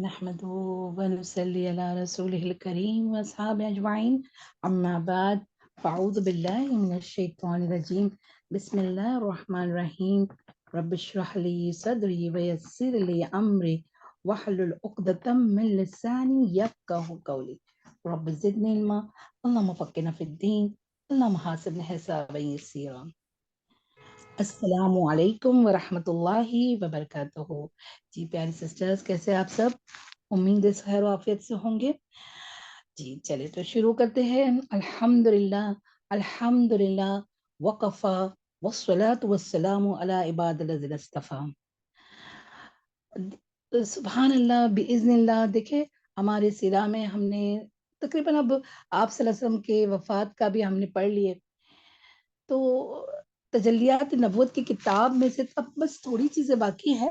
نحمده ونصلي على رسوله الكريم وأصحابه أجمعين أما بعد فأعوذ بالله من الشيطان الرجيم بسم الله الرحمن الرحيم رب اشرح لي صدري ويسر لي أمري واحلل عقدة من لساني يفقهوا قولي رب زدني علما اللهم فقهنا في الدين اللهم حاسبنا حسابا يسيرا السلام علیکم ورحمۃ اللہ وبرکاتہ. جی پیاری سسٹرز، کیسے آپ سب؟ امید ہے خیر و عافیت سے ہوں گے. جی چلے تو شروع کرتے ہیں. الحمدللہ الحمدللہ وقفا والصلاة والسلام علی عباد الذین اصطفیٰ. سبحان اللہ باذن اللہ. دیکھیں ہمارے سیرہ میں ہم نے تقریباً اب آپ صلی اللہ علیہ وسلم کے وفات کا بھی ہم نے پڑھ لیے، تو تجلیات نبوت کی کتاب میں سے اب بس تھوڑی چیزیں باقی ہے.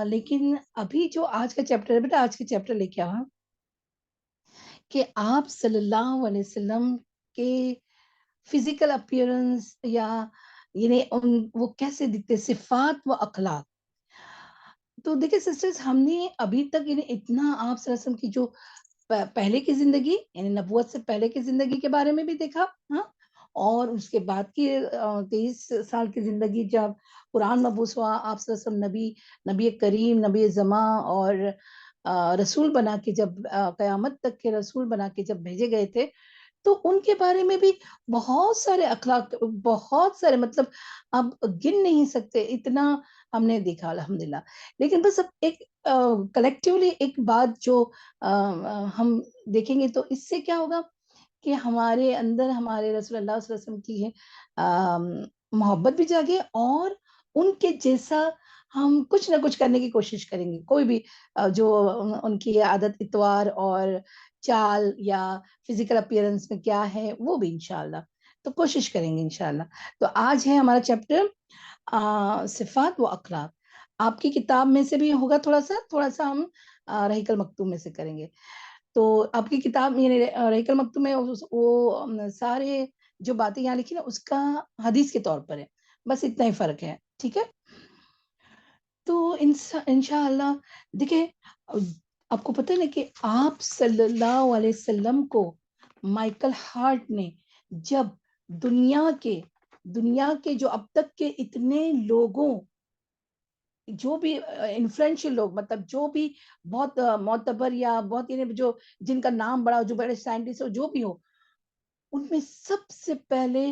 لیکن ابھی جو آج کا چیپٹر ہے، بیٹا آج کے چیپٹر لے کے آؤ کہ آپ صلی اللہ علیہ وسلم کے فزیکل اپیرنس یا یعنی وہ کیسے دکھتے، صفات و اخلاق. تو دیکھیں سسٹرز، ہم نے ابھی تک یعنی اتنا آپ صلی اللہ علیہ وسلم کی جو پہلے کی زندگی یعنی نبوت سے پہلے کی زندگی کے بارے میں بھی دیکھا، ہاں، اور اس کے بعد کی 23 سال کی زندگی جب قرآن مبعوث ہوا، آپ صلی اللہ علیہ وسلم نبی کریم، نبی زماں اور رسول بنا کے جب قیامت تک کے رسول بنا کے جب بھیجے گئے تھے، تو ان کے بارے میں بھی بہت سارے اخلاق، بہت سارے، مطلب اب گن نہیں سکتے، اتنا ہم نے دیکھا الحمدللہ. لیکن بس اب ایک کلیکٹیولی ایک بات جو ہم دیکھیں گے تو اس سے کیا ہوگا کہ ہمارے اندر ہمارے رسول اللہ صلی اللہ علیہ وسلم کی محبت بھی جاگے، اور ان کے جیسا ہم کچھ نہ کچھ کرنے کی کوشش کریں گے. کوئی بھی جو ان کی عادت اتوار اور چال یا فزیکل اپیرنس میں کیا ہے وہ بھی انشاءاللہ تو کوشش کریں گے انشاءاللہ. تو آج ہے ہمارا چیپٹر صفات و اخلاق. آپ کی کتاب میں سے بھی ہوگا، تھوڑا سا ہم رحیق المکتوم میں سے کریں گے. تو آپ کی کتاب یعنی رحیق المکتوم میں وہ سارے جو باتیں یہاں لکھی نا اس کا حدیث کے طور پر ہے، بس اتنا ہی فرق ہے. ٹھیک ہے، تو انشاءاللہ دیکھیں آپ کو پتہ ہے نا کہ آپ صلی اللہ علیہ وسلم کو مائیکل ہارٹ نے جب دنیا کے جو اب تک کے اتنے لوگوں، جو بھی انفلوئنشل لوگ، مطلب جو بھی بہت معتبر یا بہت یعنی جو جن کا نام بڑا ہو، جو بڑے سائنٹسٹ ہو، جو بھی ہو، ان میں سب سے پہلے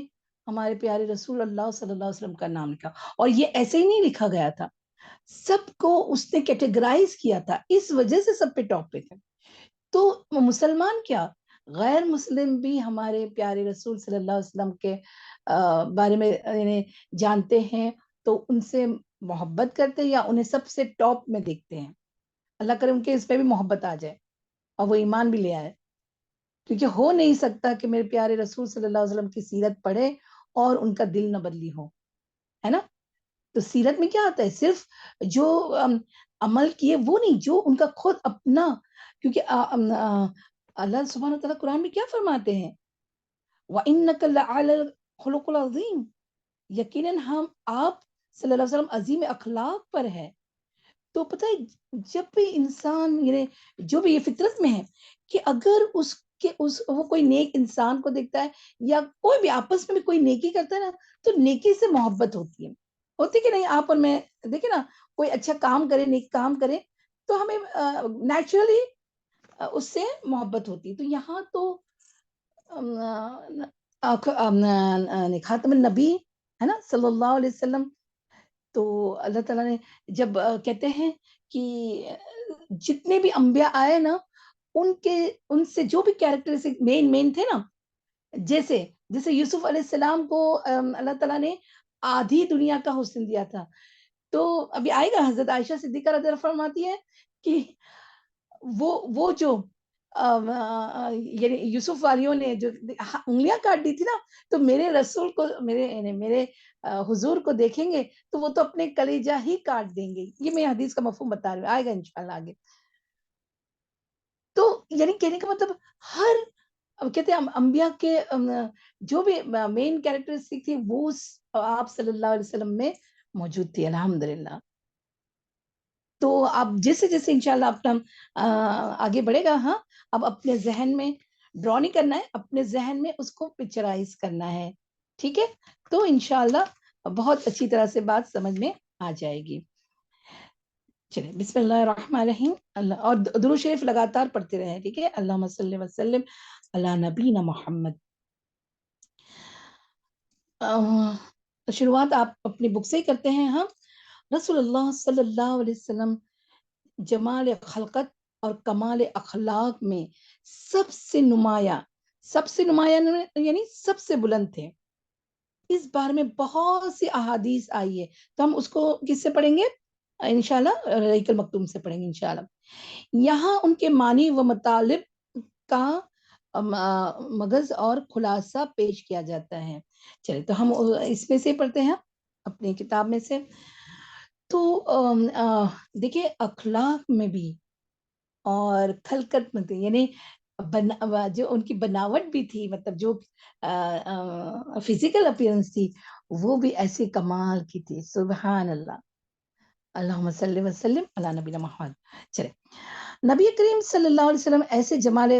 ہمارے پیارے رسول اللہ صلی اللہ علیہ وسلم کا نام لکھا. اور یہ ایسے ہی نہیں لکھا گیا تھا، سب کو اس نے کیٹیگرائز کیا تھا، اس وجہ سے سب پہ ٹاپ پہ تھے. تو مسلمان کیا، غیر مسلم بھی ہمارے پیارے رسول صلی اللہ علیہ وسلم کے بارے میں یعنی جانتے ہیں، تو ان سے محبت کرتے ہیں یا انہیں سب سے ٹاپ میں دیکھتے ہیں. اللہ کرے ان کے اس پہ بھی محبت آ جائے اور وہ ایمان بھی لے آئے، کیونکہ ہو نہیں سکتا کہ میرے پیارے رسول صلی اللہ علیہ وسلم کی سیرت پڑھے اور ان کا دل نہ بدلی ہو، ہے نا. تو سیرت میں کیا آتا ہے، صرف جو عمل کیے وہ نہیں، جو ان کا خود اپنا، کیونکہ اللہ سبحانہ وتعالیٰ قرآن میں کیا فرماتے ہیں، وَإِنَّكَ لَعَلَى الْخُلُقِ الْعَظِيمِ، یقیناً ہم آپ صلی اللہ علیہ وسلم عظیم اخلاق پر ہے. تو پتہ ہے جب بھی انسان یعنی جو بھی یہ فطرت میں ہے کہ اگر اس کے وہ کوئی نیک انسان کو دیکھتا ہے یا کوئی بھی آپس میں بھی کوئی نیکی کرتا ہے نا، تو نیکی سے محبت ہوتی کہ نہیں. آپ اور میں دیکھیں نا، کوئی اچھا کام کرے، نیک کام کرے، تو ہمیں نیچرلی اس سے محبت ہوتی ہے. تو یہاں تو خاتم النبی ہے نا صلی اللہ علیہ وسلم. تو اللہ تعالیٰ نے جب کہتے ہیں کہ جتنے بھی انبیاء آئے نا، ان سے جو بھی کیریکٹرسٹک مین تھے نا، جیسے یوسف علیہ السلام کو اللہ تعالیٰ نے آدھی دنیا کا حسن دیا تھا. تو ابھی آئے گا، حضرت عائشہ صدیقہ رضی اللہ عنہا فرماتی ہے کہ وہ جو یعنی یوسف والیوں نے جو انگلیاں کاٹ دی تھی نا، تو میرے رسول کو، میرے حضور کو دیکھیں گے تو وہ تو اپنے کلیجہ ہی کاٹ دیں گے. یہ میں حدیث کا مفہوم بتا رہی ہوں، آئے گا انشاءاللہ آگے. تو یعنی کہنے کا مطلب ہر کہتے ہیں انبیاء کے جو بھی مین کیریکٹرسٹک تھی وہ آپ صلی اللہ علیہ وسلم میں موجود تھی الحمدللہ. تو آپ جیسے جیسے انشاءاللہ اپنا آگے بڑھے گا، ہاں اب اپنے ذہن میں ڈرا نہیں کرنا ہے، اپنے ذہن میں اس کو پکچرائز کرنا ہے، ٹھیک ہے؟ تو انشاءاللہ بہت اچھی طرح سے بات سمجھ میں آ جائے گی. چلے بسم اللہ الرحمن الرحیم. اللہ اور درود شریف لگاتار پڑھتے رہیں، ٹھیک ہے؟ اللہم صلی وسلم علی نبینا محمد. شروعات آپ اپنی بک سے ہی کرتے ہیں. ہم رسول اللہ صلی اللہ علیہ وسلم جمال خلقت اور کمال اخلاق میں سب سے نمایاں یعنی سب سے بلند تھے. اس بارے میں بہت سی احادیث آئی ہے، تو ہم اس کو کس سے پڑھیں گے؟ انشاءاللہ رحیق المختوم سے پڑھیں گے انشاءاللہ. یہاں ان کے معنی و مطالب کا مغز اور خلاصہ پیش کیا جاتا ہے. چلے تو ہم اس میں سے پڑھتے ہیں اپنی کتاب میں سے. تو دیکھیں اخلاق میں بھی اور خلقت میں تھی، یعنی جو ان کی بناوٹ بھی تھی، مطلب جو فزیکل اپیرنس تھی وہ بھی ایسے کمال کی تھی. سبحان اللہ. اللہم صلی وسلم علی نبینا محمد. چلے نبی کریم صلی اللہ علیہ وسلم ایسے جمال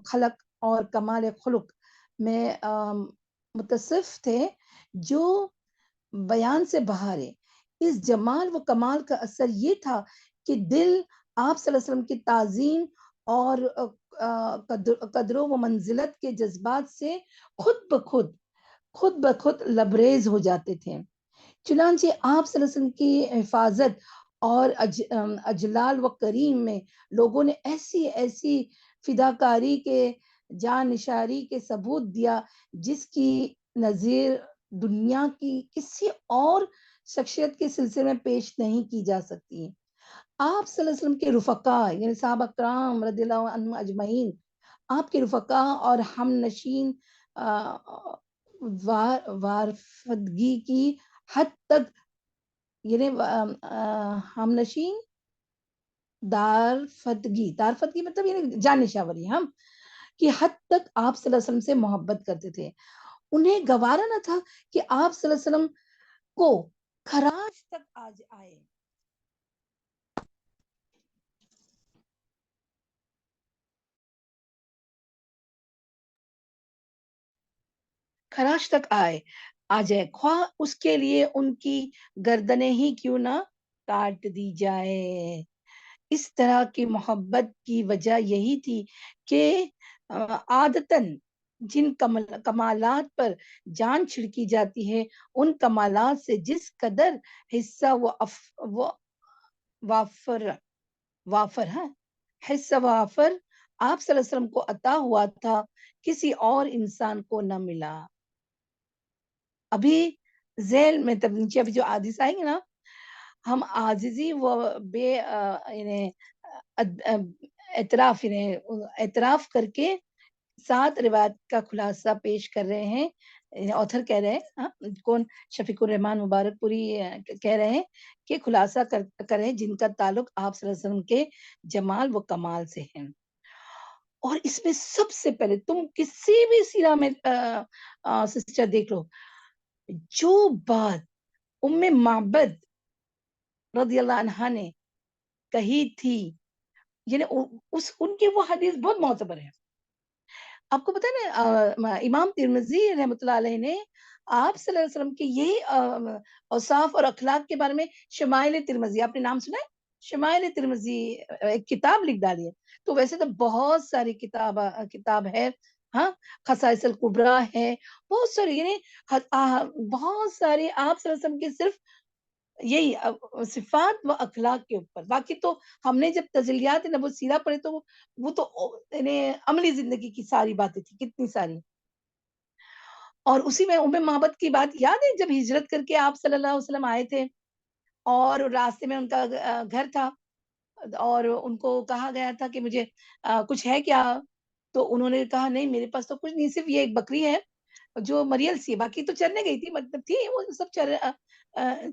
خلق اور کمال خلق میں متصف تھے جو بیان سے باہر ہے. اس جمال و کمال کا اثر یہ تھا کہ دل آپ صلی اللہ علیہ وسلم کی تعظیم اور قدر و منزلت کے جذبات سے خود بخود لبریز ہو جاتے تھے. چنانچہ آپ صلی اللہ علیہ وسلم کی حفاظت اور اجلال و کریم میں لوگوں نے ایسی فداکاری کے جانشاری کے ثبوت دیا جس کی نظیر دنیا کی کسی اور شخصیت کے سلسلے میں پیش نہیں کی جا سکتی. آپ صلی اللہ علیہ وسلم کے رفقا یعنی صحابہ کرام رضی اللہ عنہم اجمعین، آپ کے رفقا اور ہم نشین وارفدگی کی حد تک، یعنی ہم نشین دارفتگی مطلب یعنی جانشاوری ہم کی حد تک آپ صلی اللہ علیہ وسلم سے محبت کرتے تھے. انہیں گوارا نہ تھا کہ آپ صلی اللہ علیہ وسلم کو خراج تک آئے. خراج تک آ جائے، خواہ اس کے لیے ان کی گردنیں ہی کیوں نہ کاٹ دی جائے. اس طرح کی محبت کی وجہ یہی تھی کہ عادتاً جن کمالات پر جان چھڑکی جاتی ہے ان کمالات سے جس قدر حصہ وافر حصہ وافر آپ صلی اللہ علیہ وسلم کو عطا ہوا تھا کسی اور انسان کو نہ ملا. ابھی ذیل میں تب نیچے ابھی جو حدیث آئیں گے نا، ہم عاجزی و بے یعنی اعتراف کر کے 7 روایت کا خلاصہ پیش کر رہے ہیں. آتھر کہہ رہے ہیں کون؟ شفیق الرحمان مبارک پوری کہہ رہے ہیں کہ خلاصہ کریں جن کا تعلق آپ صلی اللہ علیہ وسلم کے جمال و کمال سے ہے. اور اس میں سب سے پہلے تم کسی بھی سیرہ میں سسٹر دیکھ لو، جو بات ام معبد رضی اللہ عنہا نے کہی تھی، یعنی ان کی وہ حدیث بہت معتبر ہے. آپ کو پتا ہے نا امام ترمذی رحمۃ اللہ علیہ نے آپ صلی اللہ علیہ وسلم کے یہی اوصاف اور اخلاق کے بارے میں شمائل ترمذی، آپ نے نام سنا ہے؟ شمائل ترمذی ایک کتاب لکھ ڈالی ہے. تو ویسے تو بہت ساری کتاب ہے، ہاں خصائص الکبریٰ ہے، بہت ساری، یعنی بہت سارے آپ صلی اللہ علیہ وسلم کے صرف یہی صفات و اخلاق کے اوپر. باقی تو ہم نے جب تجلیات نبوت سیرہ پڑھے تو وہ تو یعنی عملی زندگی کی ساری باتیں تھی، کتنی ساری. اور اسی میں ام معبد کی بات یاد ہے جب ہجرت کر کے آپ صلی اللہ علیہ وسلم آئے تھے اور راستے میں ان کا گھر تھا اور ان کو کہا گیا تھا کہ مجھے کچھ ہے کیا؟ تو انہوں نے کہا نہیں میرے پاس تو کچھ نہیں، صرف یہ ایک بکری ہے جو مریل سی ہے، باقی تو چرنے گئی تھی، مطلب تھی وہ سب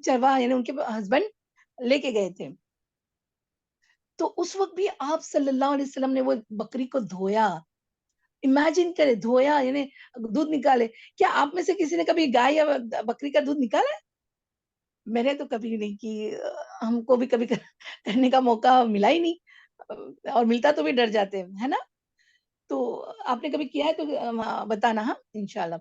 چرواہ یعنی ان کے ہسبینڈ لے کے گئے تھے. تو اس وقت بھی آپ صلی اللہ علیہ وسلم نے وہ بکری کو دھویا. امیجن کرے، دھویا یعنی دودھ نکالے. کیا آپ میں سے کسی نے کبھی گائے یا بکری کا دودھ نکالا ہے؟ میں نے تو کبھی نہیں کی. ہم کو بھی کبھی کرنے کا موقع ملا ہی نہیں، اور ملتا تو بھی ڈر جاتے ہیں، ہے نا؟ تو آپ نے کبھی کیا ہے تو بتانا، ہاں انشاءاللہ۔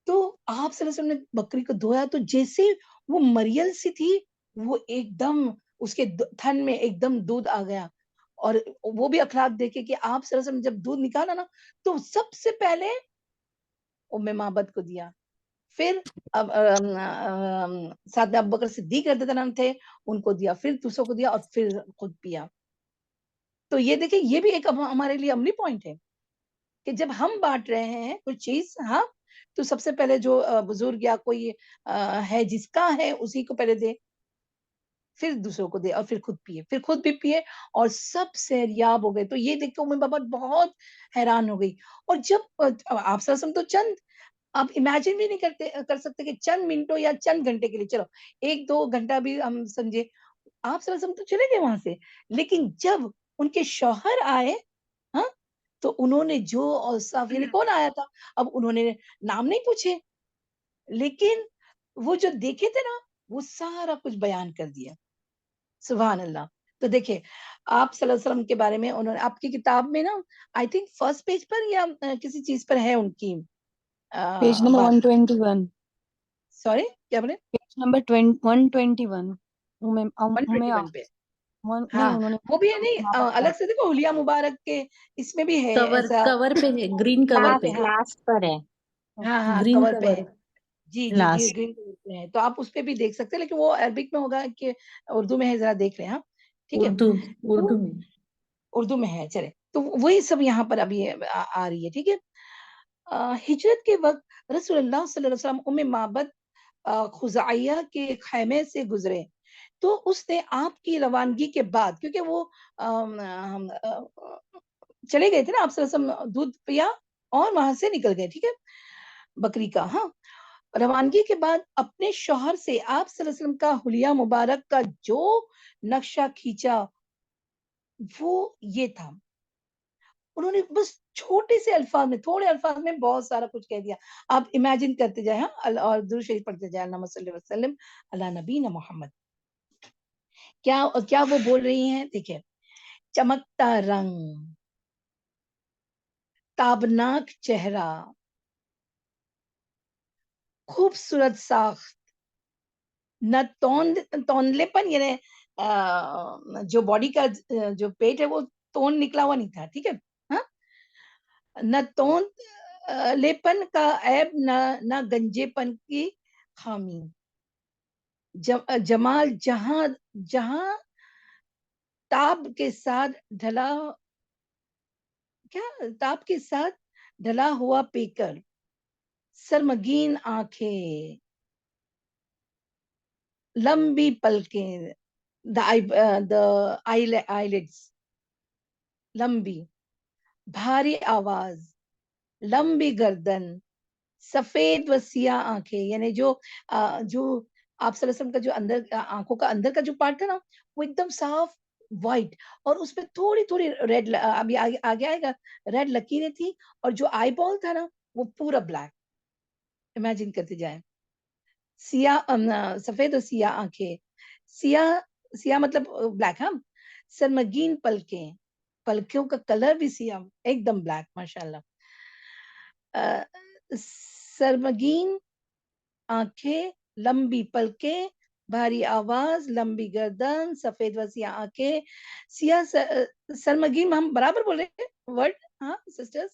تو آپ صلی اللہ علیہ وسلم نے بکری کو دھویا تو جیسے وہ مریل سی تھی، وہ ایک دم اس کے تھن میں ایک دم دودھ آ گیا، اور وہ بھی اخلاق دیکھے کہ آپ صلی اللہ علیہ وسلم جب دودھ نکالا نا تو سب سے پہلے ام معبد کو دیا، پھر ساتھ میں ابوبکر صدیق رضی اللہ عنہ تھے، ان کو دیا، پھر دوسروں کو دیا، اور پھر خود پیا۔ تو یہ دیکھیں، یہ بھی ایک ہمارے لیے عملی پوائنٹ ہے کہ جب ہم بانٹ رہے ہیں کچھ چیز، ہاں، تو سب سے پہلے جو بزرگ یا کوئی ہے جس کا ہے اسی کو پہلے دے، پھر دوسروں کو دے، اور پھر خود پیے، پھر خود بھی پیے، اور سب صحتیاب ہو گئے۔ تو یہ دیکھ کے ام بابا بہت حیران ہو گئی۔ اور جب آپ صلی اللہ علیہ وسلم تو چند، آپ امیجن بھی نہیں کر سکتے کہ چند منٹوں یا چند گھنٹے کے لیے، چلو 1-2 گھنٹہ بھی ہم سمجھے، آپ صلی اللہ علیہ وسلم تو چلے گئے وہاں سے، لیکن جب ان کے شوہر آئے، ہاں، تو انہوں نے جو اوصاف، یعنی کون آیا تھا، اب انہوں نے نام نہیں پوچھے، لیکن وہ جو دیکھے تھے نا وہ سارا کچھ بیان کر دیا۔ سبحان اللہ۔ تو دیکھیں، آپ صلی اللہ علیہ وسلم کے بارے میں انہوں نے آپ کی کتاب میں نا، آئی تھنک فرسٹ پیج پر یا کسی چیز پر ہے ان کی پیج نمبر بات۔ 121، سوری، کیا بولے؟ پیج نمبر 121،121 پہ، نہیں ہاں، انہوں نے وہ بھی ہے نہیں، الگ سے دیکھو حلیہ مبارک کے اس میں بھی ہے کور ایسا، کور پہ ہے، گرین کور ہاں پہ، لاسٹ پر ہے، ہاں ہاں، گرین کور پہ کور ہے، جی جی، لاسٹ۔ گرین کلر پہ ہے، تو آپ اس پہ بھی دیکھ سکتے ہیں، لیکن وہ عربک میں ہوگا کہ اردو میں ہے، ذرا دیکھ لیں، ہاں ٹھیک ہے، اردو تو اردو میں۔ اردو میں ہے، چلے تو وہی سب یہاں پر ابھی آ رہی ہے، ٹھیک ہے۔ ہجرت کے وقت رسول اللہ صلی اللہ علیہ وسلم ام معبد خزاعیہ کے خیمے سے گزرے، تو اس نے آپ کی روانگی کے بعد، کیونکہ وہ چلے گئے تھے نا، آپ صلی اللہ علیہ وسلم دودھ پیا اور وہاں سے نکل گئے، ٹھیک ہے، بکری کا، ہاں، روانگی کے بعد اپنے شوہر سے آپ صلی اللہ علیہ وسلم کا حلیہ مبارک کا جو نقشہ کھینچا وہ یہ تھا، انہوں نے بس چھوٹے سے الفاظ میں، تھوڑے الفاظ میں بہت سارا کچھ کہہ دیا۔ آپ امیجن کرتے جائیں، ہاں، اور درود شریف پڑھتے جائیں، اللہم صلی وسلم علی نبینا محمد۔ کیا وہ بول رہی ہیں؟ دیکھیں، چمکتا رنگ، تابناک چہرہ، خوبصورت ساخت، نہ توندلے پن، یعنی جو باڈی کا جو پیٹ ہے وہ تون نکلا ہوا نہیں تھا، ٹھیک ہے، ہاں، نہ توند لیپن کا عیب، نہ گنجے پن کی خامی، جمال جہاں جہاں تاب کے ساتھ ڈھلا، کیا تاب کے ساتھ ڈھلا ہوا پیکر، سرمگین آنکھیں، لمبی پلکیں، the eyelids، لمبی، بھاری آواز، لمبی گردن، سفید و سیاہ آنکھیں، یعنی جو آپ صلی اللہ علیہ وسلم کا جو اندر آنکھوں کا اندر کا جو پارٹ تھا نا وہ ایک دم صاف وائٹ، اور اس پہ تھوڑی تھوڑی ریڈ، ابھی آگے آئے گا، ریڈ لکیریں تھی، اور جو آئی بال تھا نا وہ پورا بلیک، امیجن کرتے جائیں، سیاہ، سفید اور سیاہ آنکھیں، سیاہ مطلب بلیک، ہاں، سرمگین پلکیں، پلکوں کا کلر بھی سیاہ، ایک دم بلیک، ماشاءاللہ، سرمگین آنکھیں، لمبی پلکیں، بھاری آواز، لمبی گردن، سفید و سیاہ آنکھیں، سیاہ سرمگین، ہم برابر بول رہے ہیں ورڈ، ہاں سسٹرز،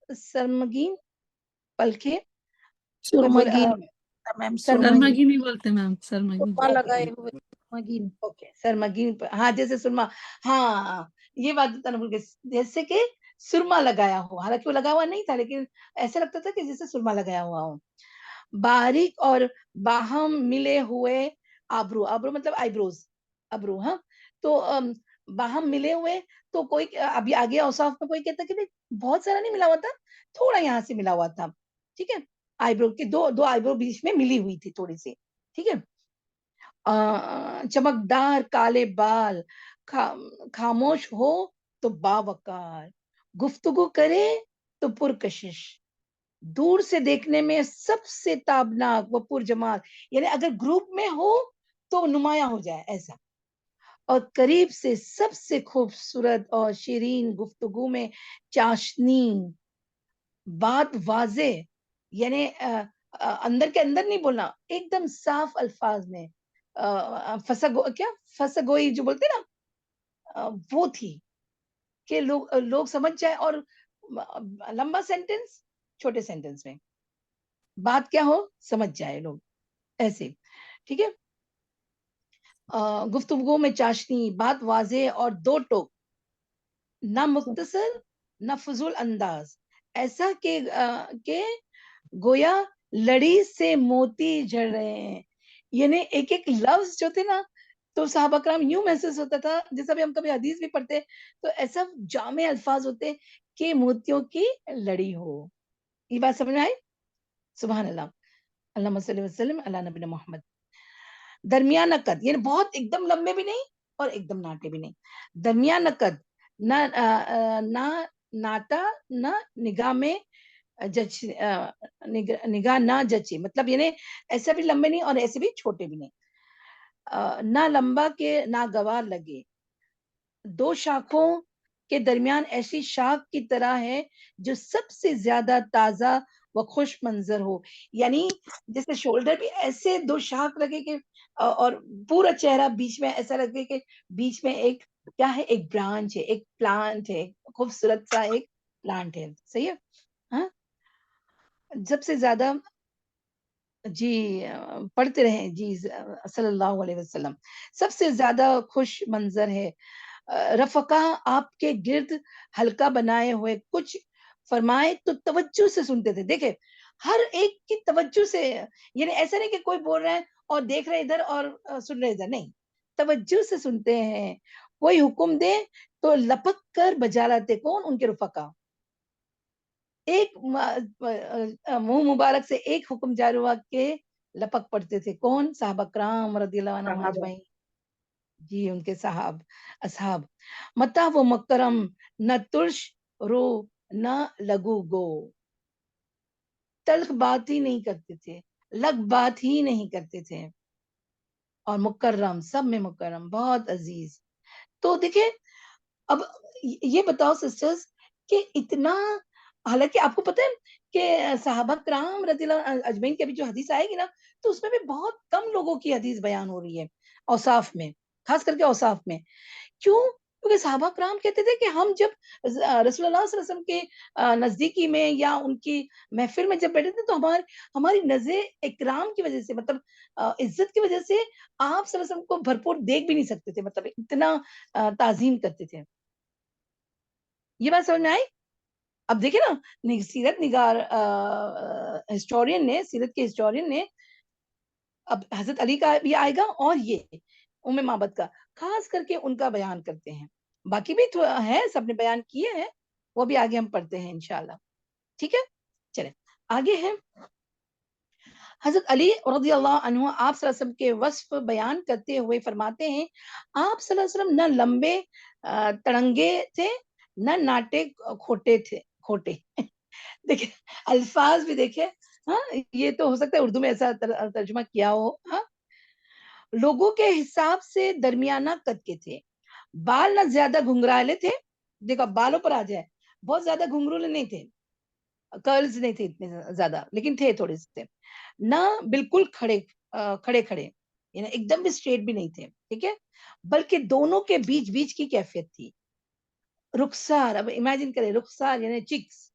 سرمگین پلکیں، کوئی بول سرمگین، میم سرمگین، سرمگی نہیں بولتے میم، سرمگی۔ سرما لگائے ہوئے سرمگین۔ اوکے، سرمگین، ہاں، جیسے سرما، ہاں، یہ بات بتانا بھول گئی، جیسے کہ سرما لگایا ہو، حالانکہ وہ لگا ہوا نہیں تھا، لیکن ایسا لگتا تھا کہ جیسے سرما لگایا ہوا ہو، باریک اور باہم ملے ہوئے آبرو، آبرو مطلب آئی بروز، ابرو، ہاں، تو باہم ملے ہوئے، تو کوئی ابھی آگے اوصاف میں کوئی کہتا کہ بہت سارا نہیں ملا ہوا تھا، تھوڑا یہاں سے ملا ہوا تھا، ٹھیک ہے، آئی برو کے دو آئی برو بیچ میں ملی ہوئی تھی تھوڑی سی، ٹھیک ہے، چمکدار کالے بال، خاموش ہو تو باوقار، گفتگو کرے تو پرکشش، دور سے دیکھنے میں سب سے تابناک و پرجمال، یعنی اگر گروپ میں ہو تو نمایاں ہو جائے ایسا. اور قریب سے سب سے خوبصورت اور شیرین گفتگو میں چاشنی، بات واضح، یعنی اندر کے اندر نہیں بولنا، ایک دم صاف الفاظ میں فسگوئی جو بولتے نا وہ تھی کہ لوگ سمجھ جائے، اور لمبا سینٹنس چھوٹے سینٹنس میں بات کیا ہو سمجھ جائے لوگ ایسے. ٹھیک ہے. گفتگو میں چاشنی، بات واضح اور دو ٹوک، نہ مختصر نہ فضول انداز، ایسا کہ گویا لڑی سے موتی جھڑ رہے ہیں. یعنی ایک ایک لفظ جو تھے نا تو صحابہ کرام یوں محسوس ہوتا تھا جیسا بھی ہم کبھی حدیث بھی پڑھتے تو ایسا جامع الفاظ ہوتے کہ موتیوں کی لڑی ہو. یہ بات سمجھ میں آئی؟ سبحان اللہ. اللہم صلی وسلم علی نبینا محمد. درمیانہ قد، یعنی بہت ایک دم لمبے بھی نہیں اور ایک دم ناٹے بھی نہیں، درمیانہ قد، نہ ناٹا نہ نگاہ میں نگاہ نہ جچے، مطلب یعنی ایسا بھی لمبے نہیں اور ایسے بھی چھوٹے بھی نہیں، نہ لمبا کے نہ گوار لگے، دو شاخوں کے درمیان ایسی شاخ کی طرح ہے جو سب سے زیادہ تازہ و خوش منظر ہو. یعنی جیسے شولڈر بھی ایسے دو شاخ لگے کہ اور پورا چہرہ بیچ میں ایسا لگے کہ بیچ میں ایک کیا ہے، ایک برانچ ہے، ایک پلانٹ ہے، خوبصورت سا ایک پلانٹ ہے. صحیح ہے. ہاں سب سے زیادہ جی پڑھتے رہیں جی صلی اللہ علیہ وسلم، سب سے زیادہ خوش منظر ہے. رفقا آپ کے گرد حلقہ بنائے ہوئے کچھ فرمائے تو توجہ سے سنتے تھے. دیکھیں ہر ایک کی توجہ سے، یعنی ایسا نہیں کہ کوئی بول رہا ہے اور دیکھ رہے ادھر اور سن رہے ادھر، نہیں، توجہ سے سنتے ہیں. کوئی حکم دے تو لپک کر بجا لاتے. کون؟ ان کے رفقا. ایک منہ مبارک سے ایک حکم جاری ہوا کہ لپک پڑتے تھے. کون؟ صحابہ کرام رضی اللہ عنہم اجمعین. جی ان کے اصحاب. متا وہ مکرم، نہ ترش رو نہ لگو گو، تلخ بات ہی نہیں کرتے تھے، لگ بات ہی نہیں کرتے تھے، اور مکرم، سب میں مکرم، بہت عزیز. تو دیکھیں اب یہ بتاؤ سسٹرز کہ اتنا، حالانکہ آپ کو پتہ ہے کہ صحابہ کرام رضی اللہ اجمعین کی ابھی جو حدیث آئے گی نا تو اس میں بھی بہت کم لوگوں کی حدیث بیان ہو رہی ہے اوصاف میں، خاص کر کے اوصاف میں. کیوں؟ کیونکہ صحابہ کرام کہتے تھے کہ ہم جب رسول اللہ صلی اللہ علیہ وسلم کے نزدیکی میں یا ان کی محفل میں جب بیٹھے تھے تو ہماری نظر اکرام کی وجہ سے، مطلب عزت کی وجہ سے آپ صلی اللہ علیہ وسلم کو بھرپور دیکھ بھی نہیں سکتے تھے، مطلب اتنا تعظیم کرتے تھے. یہ بات سمجھ میں آئی؟ اب دیکھیں نا سیرت نگار ہسٹورین نے، سیرت کے ہسٹورین نے، اب حضرت علی کا بھی آئے گا اور یہ ام معبد کا خاص کر کے ان کا بیان کرتے ہیں. باقی بھی ہے، سب نے بیان کیے ہیں، وہ بھی آگے ہم پڑھتے ہیں انشاءاللہ. ٹھیک ہے چلیں آگے ہیں. حضرت علی رضی اللہ عنہ آپ صلی اللہ علیہ وسلم کے وصف بیان کرتے ہوئے فرماتے ہیں آپ صلی اللہ علیہ وسلم نہ لمبے تڑنگے تھے نہ ناٹے کھوٹے. دیکھیں الفاظ بھی دیکھیں. ہاں یہ تو ہو سکتا ہے اردو میں ایسا ترجمہ کیا ہو. ہاں لوگوں کے حساب سے درمیانہ قد کے تھے، بال نہ زیادہ گھنگرالے تھے. دیکھو بالوں پر آ جائے، بہت زیادہ گھنگرولے نہیں تھے، کرلز نہیں تھے اتنے زیادہ، لیکن تھے تھوڑے سے. نہ بالکل کھڑے یعنی ایک دم بھی اسٹریٹ بھی نہیں تھے. ٹھیک ہے. بلکہ دونوں کے بیچ کی کیفیت تھی. رخسار، اب امیجن کریں رخسار یعنی چکس.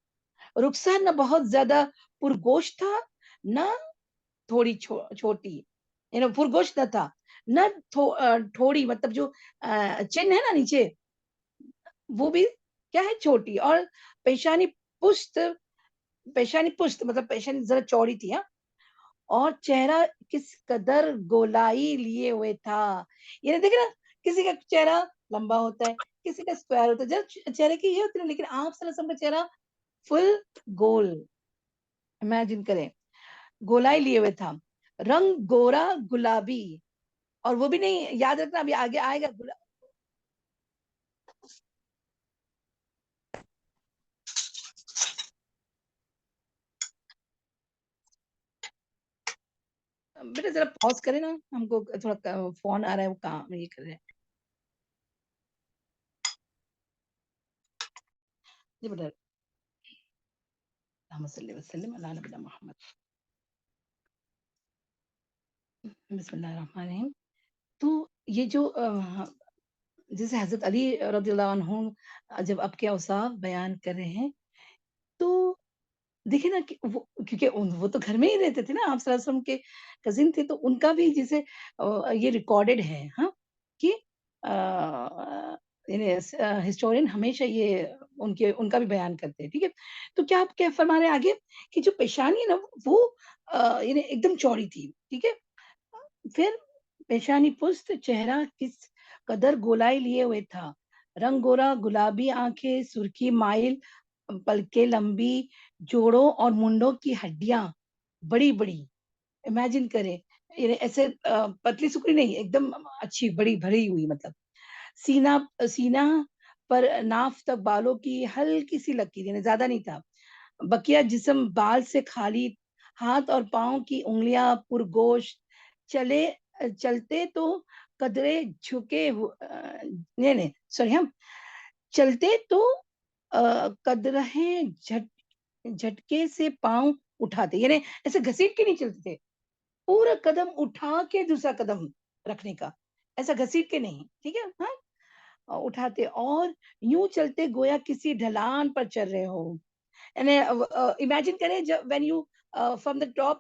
رخسار نہ بہت زیادہ پرگوشت تھا نہ تھوڑی چھوٹی، یعنی پرگوشت نہ تھا نہ تھوڑی، مطلب جو چن ہے نا نیچے وہ بھی کیا ہے چھوٹی. اور پیشانی پشت مطلب پیشانی ذرا چوڑی تھی. ہاں اور چہرہ کس قدر گولائی لیے ہوئے تھا. یعنی دیکھ نا کسی کا چہرہ لمبا ہوتا ہے، کسی کا اسکوائر ہوتا ہے، جب چہرے کی یہ ہوتی ہے، لیکن آپ صلی اللہ علیہ وسلم کا چہرہ فل گول. امیجن کریں گولائی لیے ہوئے تھا. رنگ گورا گلابی، اور وہ بھی نہیں، یاد رکھنا ابھی آگے آئے گا بیٹا ذرا پاز کریں نا, ہم کو تھوڑا فون آ رہا ہے, وہ کام یہ کر رہے ہیں. جی بیٹا, اللہم صلی وسلم علی نبینا محمد. بسم اللہ الرحمن الرحیم. تو یہ جو جیسے حضرت علی رضی اللہ عنہ جب آپ کے اوصاف بیان کر رہے ہیں, تو دیکھیں نا کہ کیونکہ وہ تو گھر میں ہی رہتے تھے نا, آپ صلی اللہ علیہ وسلم کے کزن تھے, تو ان کا بھی جیسے یہ ریکارڈڈ ہے ہاں, کہ ہسٹورین ہمیشہ یہ ان کا بھی بیان کرتے ہیں. ٹھیک ہے, تو کیا آپ کیا فرما رہے ہیں آگے, کہ جو پیشانی ہے نا وہ ایک دم چوڑی تھی. ٹھیک ہے, پھر پیشانی پست, چہرہ کس قدر گولائی لیے ہوئے تھا, رنگ گورا, گلابی آنکھیں, سرخی مائل, پلکیں لمبی, جوڑوں اور منڈوں کی ہڈیاں بڑی بڑی. امیجن کریں, ایسے پتلی سکڑی نہیں, ایک دم اچھی بڑی بھری ہوئی, مطلب سینہ پر ناف تک بالوں کی ہلکی سی لکیر, یعنی زیادہ نہیں تھا. بقیہ جسم بال سے خالی, ہاتھ اور پاؤں کی انگلیاں پرگوشت, چلتے تو قدرے جھکے نہیں سوری, ہم چلتے تو قدرے جھٹکے سے پاؤں اٹھاتے, یعنی ایسے گھسیٹ کے نہیں چلتے تھے, پورا قدم اٹھا کے دوسرا قدم رکھنے کا, ایسا گھسیٹ کے نہیں. ٹھیک ہے, ہاں اٹھاتے, اور یوں چلتے گویا کسی ڈھلان پر چل رہے ہو. یعنی امیجن کریں جب when you from the top,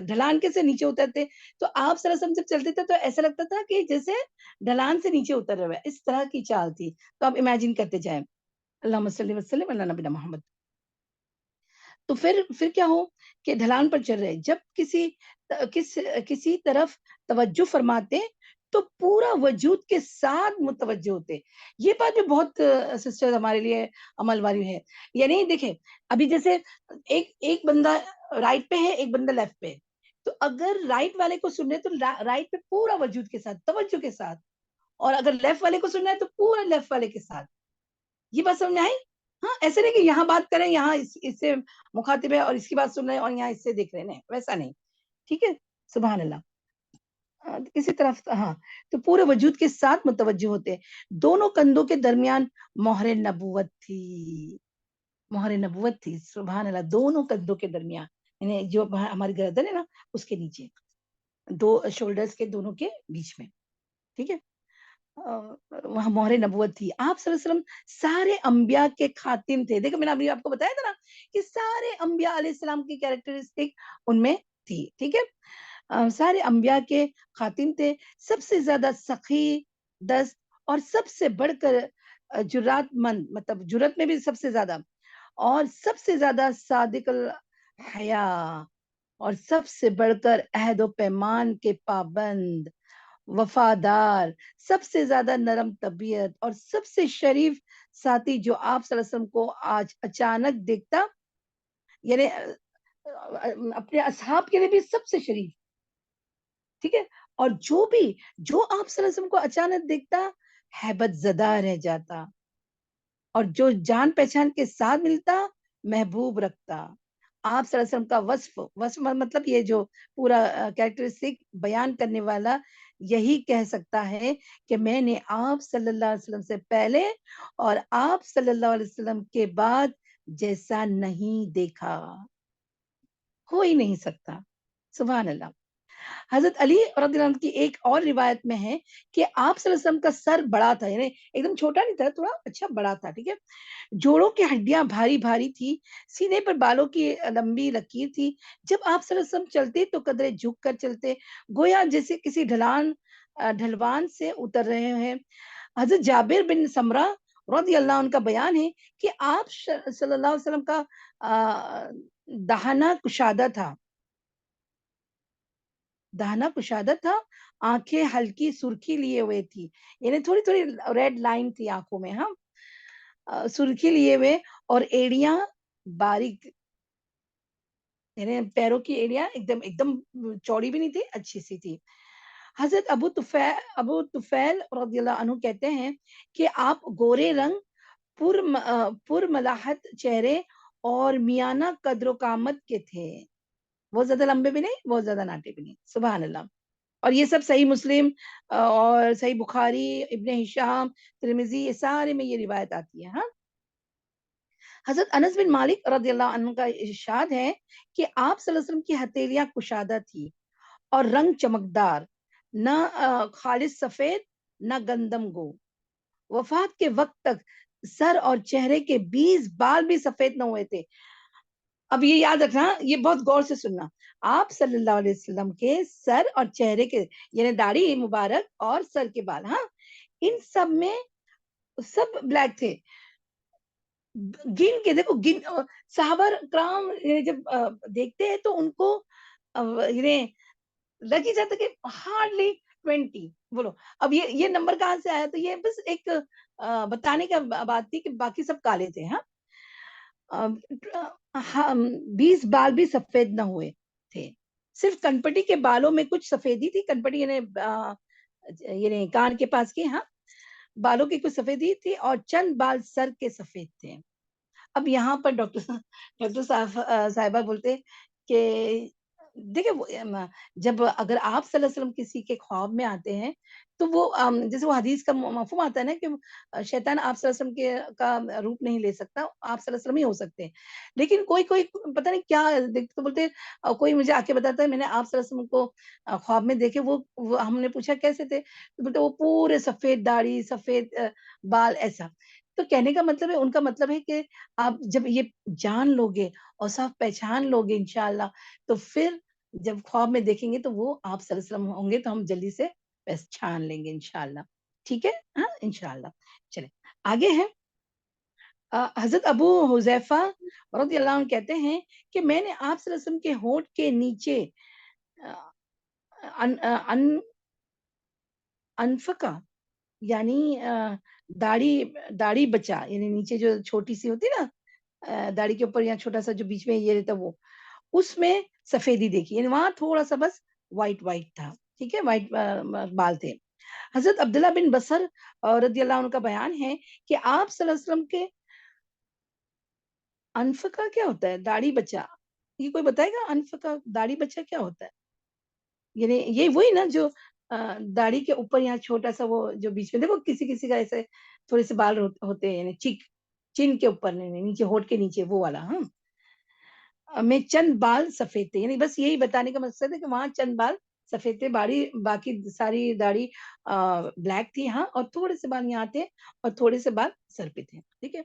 ڈھلان کے سے نیچے اترتے, تو آپ صلی اللہ علیہ وسلم جب چلتے تھے تو ایسا لگتا تھا کہ جیسے ڈھلان سے نیچے اتر رہے ہیں, اس طرح کی چال تھی. تو آپ امیجن کرتے جائیں. اللہم صلی وسلم علی نبینا محمد. تو پھر کیا ہو کہ ڈھلان پر چل رہے, جب کسی طرف توجہ فرماتے تو پورا وجود کے ساتھ متوجہ ہوتے. یہ بات بھی بہت سسٹر ہمارے لیے عمل والی ہے. یعنی دیکھیں, ابھی جیسے ایک بندہ رائٹ پہ ہے, ایک بندہ لیفٹ پہ, تو اگر رائٹ والے کو سننے تو رائٹ پہ پورا وجود کے ساتھ, توجہ کے ساتھ, اور اگر لیفٹ والے کو سننا ہے تو پورا لیفٹ والے کے ساتھ. یہ بات سمجھ آئی؟ ہاں, ایسے نہیں کہ یہاں بات کریں, یہاں اس سے مخاطب ہے اور اس کی بات سن رہے ہیں اور یہاں اس سے دیکھ رہے ہیں, ویسا نہیں. ٹھیک ہے, سبحان اللہ. کسی طرف, ہاں, تو پورے وجود کے ساتھ متوجہ ہوتے. دونوں کندھوں کے درمیان مہر نبوت تھی, مہر نبوت تھی. سبحان اللہ, دونوں کندھوں کے درمیان, یعنی جو ہماری گردن ہے نا اس کے نیچے, دو شولڈرز کے دونوں کے بیچ میں. ٹھیک ہے, وہاں مہر نبوت تھی. آپ صلی اللہ علیہ وسلم سارے انبیاء کے خاتم تھے. دیکھو میں نے ابھی آپ کو بتایا تھا نا کہ سارے انبیاء علیہ السلام کی کیریکٹرسٹک ان میں تھی. ٹھیک ہے, سارے انبیاء کے خاتم تھے. سب سے زیادہ سخی دست اور سب سے بڑھ کر جرات مند, مطلب جرت میں بھی سب سے زیادہ, اور سب سے زیادہ صادق الحیا, اور سب سے بڑھ کر عہد و پیمان کے پابند, وفادار, سب سے زیادہ نرم طبیعت, اور سب سے شریف ساتھی جو آپ صلی اللہ علیہ وسلم کو آج اچانک دیکھتا, یعنی اپنے اصحاب کے لیے بھی سب سے شریف. ٹھیک ہے, اور جو آپ صلی اللہ علیہ وسلم کو اچانک دیکھتا ہیبت زدہ رہ جاتا, اور جو جان پہچان کے ساتھ ملتا محبوب رکھتا. آپ صلی اللہ علیہ وسلم کا وصف مطلب یہ جو پورا کیریکٹرسٹک بیان کرنے والا یہی کہہ سکتا ہے کہ میں نے آپ صلی اللہ علیہ وسلم سے پہلے اور آپ صلی اللہ علیہ وسلم کے بعد جیسا نہیں دیکھا, ہو ہی نہیں سکتا. سبحان اللہ. حضرت علی رضی اللہ عنہ کی ایک اور روایت میں ہے کہ آپ صلی اللہ علیہ وسلم کا سر بڑا تھا, یعنی ایک دم چھوٹا نہیں تھا, تھوڑا اچھا بڑا تھا. ٹھیک ہے, جوڑوں کی ہڈیاں بھاری بھاری تھی, سینے پر بالوں کی لمبی لکیر تھی. جب آپ صلی اللہ علیہ وسلم چلتے تو قدرے جھک کر چلتے, گویا جیسے کسی ڈھلوان سے اتر رہے ہیں. حضرت جابر بن سمرہ رضی اللہ عنہ کا بیان ہے کہ آپ صلی اللہ علیہ وسلم کا دہانہ کشادہ تھا, آنکھیں ہلکی سرخی لیے ہوئے تھی, یعنی تھوڑی تھوڑی ریڈ لائن تھی آنکھوں میں, ہاں, سرخی لیے ہوئے, اور ایڑیاں باریک, یعنی پیروں کی ایڑیاں ایک دم چوڑی بھی نہیں تھی, اچھی سی تھی. حضرت ابو طفیل رضی اللہ عنہ کہتے ہیں کہ آپ گورے رنگ پر ملاحت چہرے اور میانہ قدر و قامت کے تھے. بہت زیادہ لمبے بھی نہیں, بہت زیادہ ناٹے بھی نہیں. سبحان اللہ. اور یہ سب صحیح مسلم اور صحیح بخاری, ابن ہشام, ترمذی, یہ سارے میں یہ روایت آتی ہے. ہاں, حضرت انس بن مالک رضی اللہ عنہ کا ارشاد ہے کہ آپ صلی اللہ علیہ وسلم کی ہتھیلیاں کشادہ تھی اور رنگ چمکدار, نہ خالص سفید نہ گندم گو. وفات کے وقت تک سر اور چہرے کے 20 بال بھی سفید نہ ہوئے تھے. اب یہ یاد رکھنا, یہ بہت غور سے سننا, آپ صلی اللہ علیہ وسلم کے سر اور چہرے کے یعنی داڑھی مبارک اور سر کے بال, ہاں, ان سب میں سب بلیک تھے. گن کے دیکھو, صحابہ کرام جب دیکھتے ہیں تو ان کو لگ ہی جاتا کہ ہارڈلی 20. بولو اب یہ نمبر کہاں سے آیا؟ تو یہ بس ایک بتانے کا بات تھی کہ باقی سب کالے تھے. ہاں, 20 بال بھی سفید نہ ہوئے تھے. صرف کنپٹی کے بالوں میں کچھ سفیدی تھی. کنپٹی یعنی کان کے پاس کی, ہاں, بالوں کی کچھ سفیدی تھی اور چند بال سر کے سفید تھے. اب یہاں پر ڈاکٹر صاحبہ بولتے کہ دیکھیں, جب اگر آپ صلی اللہ علیہ وسلم کسی کے خواب میں آتے ہیں تو وہ جیسے وہ حدیث کا مفہوم آتا ہے نا کہ شیطان آپ صلی اللہ علیہ وسلم کا روپ نہیں لے سکتا, آپ صلی اللہ علیہ وسلم ہی ہو سکتے ہیں. لیکن کوئی پتہ نہیں کیا تو بولتے, کوئی مجھے آ کے بتاتا ہے میں نے آپ صلی اللہ علیہ وسلم کو خواب میں دیکھے, وہ ہم نے پوچھا کیسے تھے, تو بولتے وہ پورے سفید داڑھی, سفید بال, ایسا. تو کہنے کا مطلب ہے, ان کا مطلب ہے کہ آپ جب یہ جان لوگے اور صاف پہچان لوگے انشاءاللہ, تو پھر جب خواب میں دیکھیں گے تو وہ آپ صلی اللہ علیہ وسلم ہوں گے, تو ہم جلدی سے پہچان لیں گے انشاءاللہ. ٹھیک ہے, ہاں, انشاءاللہ. چلیں آگے ہیں. حضرت ابو حذیفہ رضی اللہ عنہ کہتے ہیں کہ میں نے آپ صلی اللہ علیہ وسلم کے ہونٹ کے نیچے انفقہ یعنی داڑھی بچا, یعنی نیچے جو چھوٹی سی ہوتی نا داڑھی کے اوپر, یا چھوٹا سا جو بیچ میں یہ رہتا, وہ اس میں سفیدی دیکھی, یعنی وہاں تھوڑا سا بس وائٹ تھا. ٹھیک ہے, وائٹ بال تھے. حضرت عبداللہ بن بصر رضی اللہ عنہ کا بیان ہے کہ آپ صلی اللہ علیہ وسلم کے انفقہ کیا ہوتا ہے؟ داڑھی بچا. یہ کوئی بتائے گا انفقہ داڑھی بچا کیا ہوتا ہے؟ یعنی یہ وہی نا جو داڑھی کے اوپر یہاں چھوٹا سا وہ جو بیچ میں دیکھو کسی کا ایسے تھوڑے سے بال ہوتے ہیں, یعنی چین کے اوپر نہیں, نیچے ہونٹ کے نیچے, وہ والا. ہاں, میں چند بال سفید تھے, یعنی بس یہی بتانے کا مقصد ہے کہ وہاں چند بال سفید تھے, باقی ساری داڑھی بلیک تھی. ہاں, اور تھوڑے سے بال یہاں تھے اور تھوڑے سے بال سر پہ تھے. ٹھیک ہے.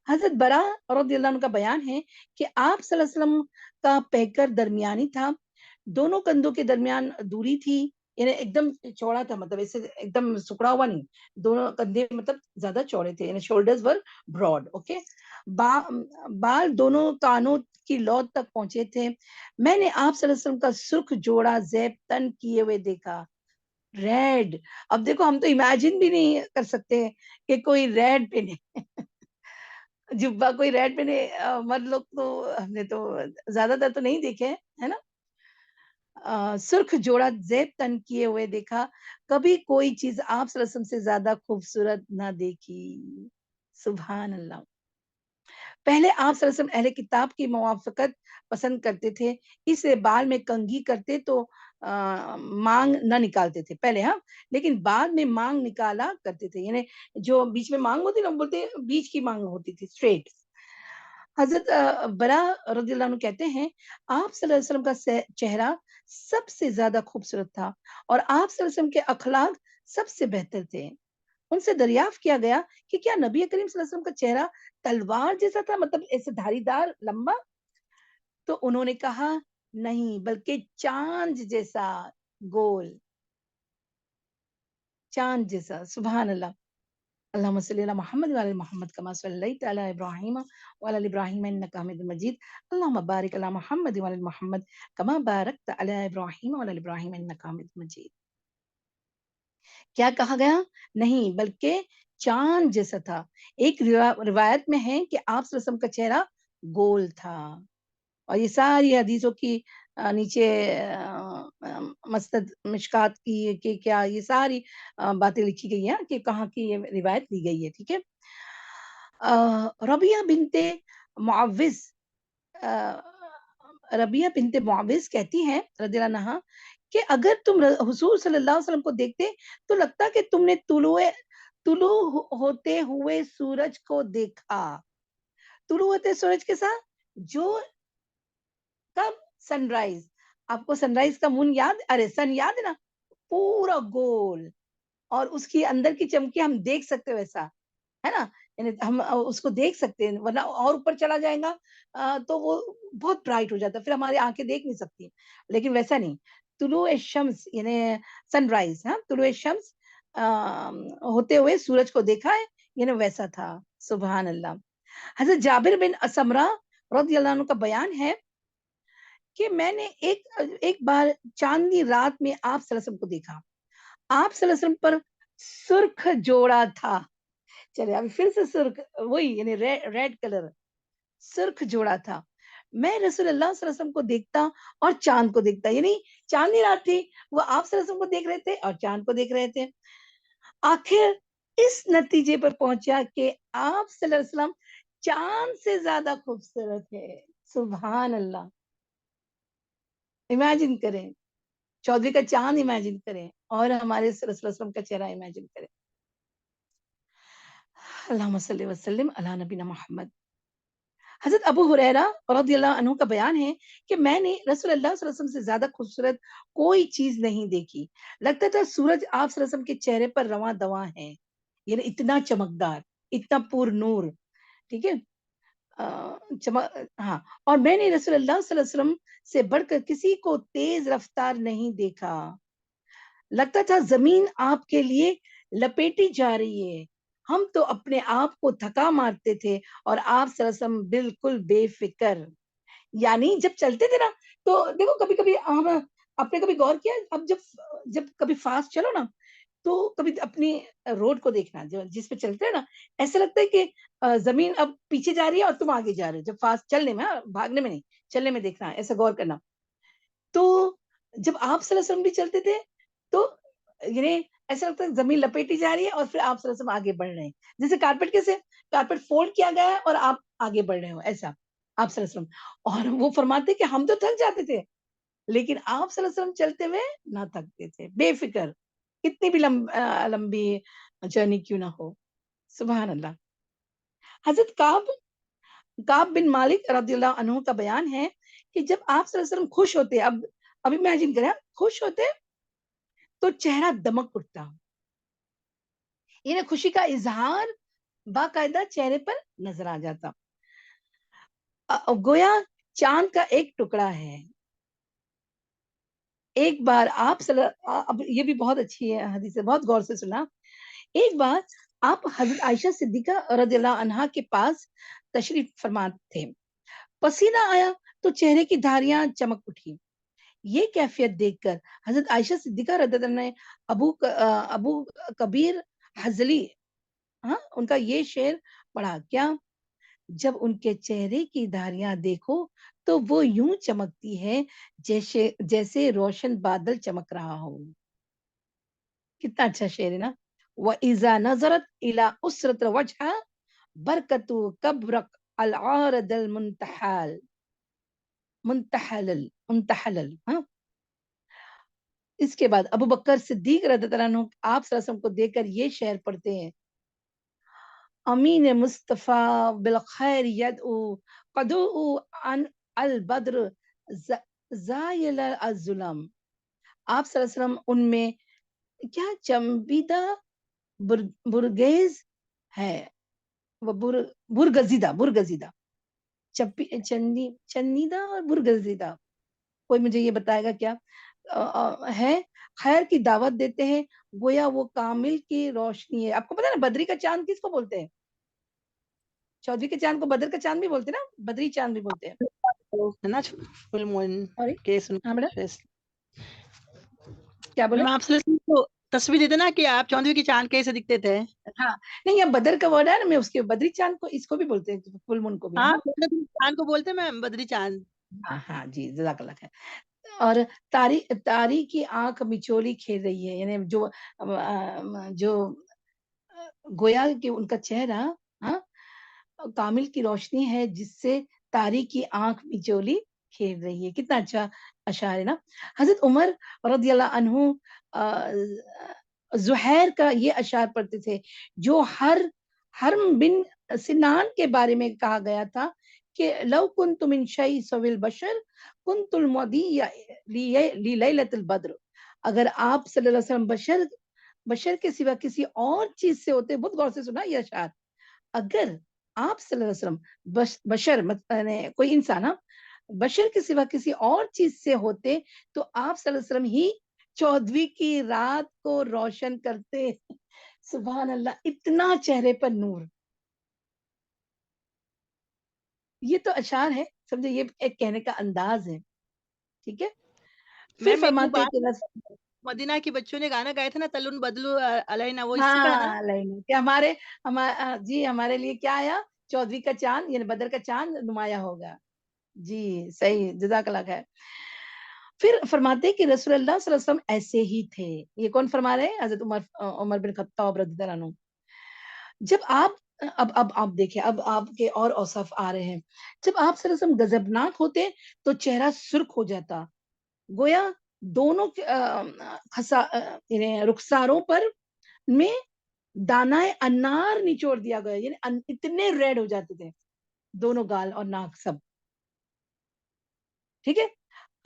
حضرت برا رضی اللہ عنہ کا بیان ہے کہ آپ صلی اللہ علیہ وسلم کا پیکر درمیانی تھا, دونوں کندھوں کے درمیان دوری تھی, یعنی ایک دم چوڑا تھا, مطلب ایسے ایک دم سکڑا ہوا نہیں, دونوں کندھے مطلب زیادہ چوڑے تھے, یعنی شولڈرز ور براڈ. اوکے. بال دونوں کانوں کی لو تک پہنچے تھے. میں نے آپ صلی اللہ علیہ وسلم کا سرخ جوڑا زیب تن کیے ہوئے دیکھا, ریڈ. اب دیکھو ہم تو امیجن بھی نہیں کر سکتے کہ کوئی ریڈ پہنے جبا, کوئی ریڈ پہنے, مرد لوگ تو ہم نے تو زیادہ تر تو نہیں دیکھے, ہے نا. سرخ جوڑا زیب تن کیے ہوئے دیکھا, کبھی کوئی چیز آپ صلی اللہ علیہ وسلم سے زیادہ خوبصورت نہ دیکھی. سبحان اللہ. پہلے آپ صلی اللہ علیہ وسلم اہل کتاب کی موافقت پسند کرتے تھے, اس لیے بال میں کنگھی کرتے تو مانگ نہ نکالتے تھے پہلے, ہاں, لیکن بعد میں مانگ نکالا کرتے تھے, یعنی جو بیچ میں مانگ ہوتی نا, بولتے بیچ کی مانگ ہوتی تھی, اسٹریٹ. حضرت برا رضی اللہ عنہ کہتے ہیں آپ صلی اللہ علیہ وسلم کا چہرہ سب سے زیادہ خوبصورت تھا اور آپ صلی اللہ علیہ وسلم کے اخلاق سب سے بہتر تھے. ان سے دریافت کیا گیا کہ کیا نبی کریم صلی اللہ علیہ وسلم کا چہرہ تلوار جیسا تھا, مطلب ایسے دھاری دار لمبا؟ تو انہوں نے کہا نہیں, بلکہ چاند جیسا گول, چاند جیسا. سبحان اللہ. اللہم صلی علی محمد وعلی محمد کما صلیت علی ابراہیم وعلی ابراہیم انک حمید مجید. اللہم بارک علی محمد وعلی محمد کما بارکت علی ابراہیم وعلی ابراہیم انک حمید مجید. کیا کہا گیا؟ نہیں, بلکہ چاند جیسا تھا. ایک روایت میں ہے کہ آپ صلی اللہ علیہ وسلم کا چہرہ گول تھا, اور یہ ساری حدیثوں کی نیچے مسند مشکات کی کہ کیا یہ ساری باتیں لکھی گئی ہیں کہ کہاں کی یہ روایت لی گئی ہے. ٹھیک ہے. ربیہ بنت معوذ ربیہ بنت معوذ کہتی ہیں رضی اللہ عنہا کہ اگر تم حضور صلی اللہ علیہ وسلم کو دیکھتے تو لگتا کہ تم نے طلوع ہوتے ہوئے سورج کو دیکھا. طلوع ہوتے سورج کے ساتھ جو کب سن رائز، آپ کو سن رائز کا مون یاد، ارے سن یاد ہے نا، پورا گول اور اس کی اندر کی چمکی ہم دیکھ سکتے ویسا ہے نا، یعنی ہم اس کو دیکھ سکتے ہیں، ورنہ اور اوپر چلا جائے گا تو وہ بہت برائٹ ہو جاتا ہے، پھر ہماری آنکھیں دیکھ نہیں سکتی، لیکن ویسا نہیں. طلوع شمس یعنی سن رائز، ہاں طلوع شمس ہوتے ہوئے سورج کو دیکھا ہے، یعنی ویسا تھا. سبحان اللہ. حضرت جابر بن سمرہ رضی اللہ عنہ کا بیان ہے کہ میں نے ایک بار چاندنی رات میں آپ صلی اللہ علیہ وسلم کو دیکھا. آپ صلی اللہ علیہ وسلم پر سرخ جوڑا تھا. چلے ابھی پھر سے سرخ، وہی یعنی ریڈ کلر، سرخ جوڑا تھا. میں رسول اللہ صلی اللہ علیہ وسلم کو دیکھتا اور چاند کو دیکھتا، یعنی چاندنی رات تھی، وہ آپ صلی اللہ علیہ وسلم کو دیکھ رہے تھے اور چاند کو دیکھ رہے تھے. آخر اس نتیجے پر پہنچا کہ آپ صلی اللہ علیہ وسلم چاند سے زیادہ خوبصورت ہے. سبحان اللہ. امیجن کریں، چودھری کا چاند امیجن کریں اور ہمارے صلی اللہ علیہ وسلم کا چہرہ امیجن کریں. اللہم صلی وسلم علی نبینا محمد. حضرت ابو ہریرہ رضی اللہ عنہ کا بیان ہے کہ میں نے رسول اللہ صلی اللہ علیہ وسلم سے زیادہ خوبصورت کوئی چیز نہیں دیکھی. لگتا تھا سورج آپ صلی اللہ علیہ وسلم کے چہرے پر رواں دواں ہے، یعنی اتنا چمکدار، اتنا پور نور. ٹھیک ہے، ہاں. اور میں نے رسول اللہ صلی اللہ علیہ وسلم سے بڑھ کر کسی کو تیز رفتار نہیں دیکھا. لگتا تھا زمین آپ کے لیے لپیٹی جا رہی ہے. ہم تو اپنے آپ کو تھکا مارتے تھے اور آپ صلی اللہ علیہ وسلم بالکل بے فکر. یعنی جب چلتے تھے نا تو دیکھو کبھی کبھی ہم، آپ نے کبھی غور کیا، اب جب کبھی فاسٹ چلو نا تو کبھی اپنی روڈ کو دیکھنا جس پہ چلتے ہیں نا، ایسا لگتا ہے کہ زمین اب پیچھے جا رہی ہے اور تم آگے جا رہے ہو. جب فاسٹ چلنے میں، بھاگنے میں نہیں، چلنے میں دیکھنا، ایسا غور کرنا. تو جب آپ صلی اللہ علیہ وسلم بھی چلتے تھے تو یعنی ایسا لگتا ہے زمین لپیٹی جا رہی ہے اور پھر آپ صلی اللہ علیہ وسلم آگے بڑھ رہے ہیں، جیسے کارپیٹ کیسے کارپیٹ فولڈ کیا گیا ہے اور آپ آگے بڑھ رہے ہو، ایسا آپ صلی اللہ علیہ وسلم. اور وہ فرماتے کہ ہم تو تھک جاتے تھے لیکن آپ صلی اللہ علیہ وسلم چلتے ہوئے نہ تھکتے تھے، بے فکر، کتنی بھی لمبی جرنی کیوں نہ ہو. سبحان اللہ. حضرت کعب بن مالک رضی اللہ عنہ کا بیان ہے کہ جب آپ صلی اللہ علیہ وسلم خوش ہوتے، اب امیجن کریں خوش ہوتے تو چہرہ دمک اٹھتا، یعنی خوشی کا اظہار باقاعدہ چہرے پر نظر آ جاتا، گویا چاند کا ایک ٹکڑا ہے. ایک بار اب یہ بھی بہت اچھی ہے حدیث ہے، بہت غور سے سنا. ایک بار آپ حضرت عائشہ صدیقہ رضی اللہ عنہا کے پاس تشریف فرما تھے. پسینہ آیا تو چہرے کی دھاریاں چمک اٹھی. یہ کیفیت دیکھ کر حضرت عائشہ صدیقہ رضی اللہ عنہ نے ابو کبیر حضلی، ہاں ان کا یہ شعر پڑھا، کیا؟ جب ان کے چہرے کی دھاریاں دیکھو تو وہ یوں چمکتی ہے جیسے روشن بادل چمک رہا ہو. کتنا اچھا شعر ہے نا. وَإِذَا نَظَرَتْ إِلَىٰ أُسْرَةِ وَجْهَ بَرْكَةُ كَبْرَقْ الْعَارَضَ المنتحل. ہاں. اس کے بعد ابو بکر صدیق رضی اللہ عنہ آپ صلی اللہ علیہ وسلم کو دیکھ کر یہ شعر پڑھتے ہیں، امین مصطفیٰ بالخیر یدعو قدعو عن البدر زائل الظلم. آپ صلی اللہ علیہ وسلم ان میں کیا چمبیدہ برگیز ہے، وہ برگزیدہ چنیدہ اور برگزیدہ، کوئی مجھے یہ بتائے گا کیا ہے، خیر کی دعوت دیتے ہیں، گویا وہ کامل کی روشنی ہے. آپ کو پتا ہے نا بدری کا چاند کس کو بولتے ہیں؟ چودھری کے چاند کو بدر کا چاند بھی بولتے ہیں نا، بدری چاند بھی بولتے ہیں. ہاں بیٹا کیا بولے؟ آپ کو تصویر دیتے نا کہ آپ چودھری کے چاند کیسے دکھتے تھے. ہاں نہیں، اب بدر کا ورڈ ہے نا، میں اس کے بدری چاند کو اس کو بھی بولتے ہیں، فل مون کو بھی. ہاں چاند کو بولتے ہیں بدری چاند. ہاں جی جزاک اللہ خیر. اور تاری کی آنکھ مچولی کھیل رہی ہے، یعنی جو گویا کہ ان کا چہرہ ہاں کامل کی روشنی ہے جس سے تاری کی آنکھ مچولی کھیل رہی ہے. کتنا اچھا اشعار ہے نا. حضرت عمر رضی اللہ عنہ زہیر کا یہ اشعار پڑھتے تھے جو حرم بن سنان کے بارے میں کہا گیا تھا کہ لو کنت من شیء سوی البشر کنت المدی لیلۃ البدر. اگر آپ صلی اللہ علیہ وسلم بشر کے سوا کسی اور چیز سے ہوتے. بہت غور سے سنا یہ اشعار. اگر آپ صلی اللہ علیہ وسلم بشر کوئی انسان بشر کے سوا کسی اور چیز سے ہوتے تو آپ صلی اللہ علیہ وسلم ہی 14ویں کی رات کو روشن کرتے. سبحان اللہ, اتنا چہرے پر نور. یہ تو اشعار ہے, سمجھے, یہ ایک کہنے کا انداز ہے. ٹھیک ہے. پھر فرماتے ہیں کہ مدینہ کے بچوں نے گانا گایا تھا نا, تلن بدلو علینا, وہ اس سے کا نا کہ ہمارے لیے کیا آیا, 14ویں کا چاند یعنی بدر کا چاند نمایاں ہوگا. جی صحیح, جزاک اللہ خیر. پھر فرماتے کہ رسول اللہ صلی اللہ علیہ وسلم ایسے ہی تھے. یہ کون فرما رہے ہیں؟ حضرت عمر بن خطاب رضی اللہ عنہ. جب آپ دیکھیں, اب آپ کے اور اوصاف آ رہے ہیں. جب آپ صلی اللہ علیہ وسلم غضبناک ہوتے تو چہرہ سرخ ہو جاتا, گویا دونوں رخساروں پر میں دانائے انار نچوڑ دیا گیا, یعنی اتنے ریڈ ہو جاتے تھے دونوں گال اور ناک سب. ٹھیک ہے.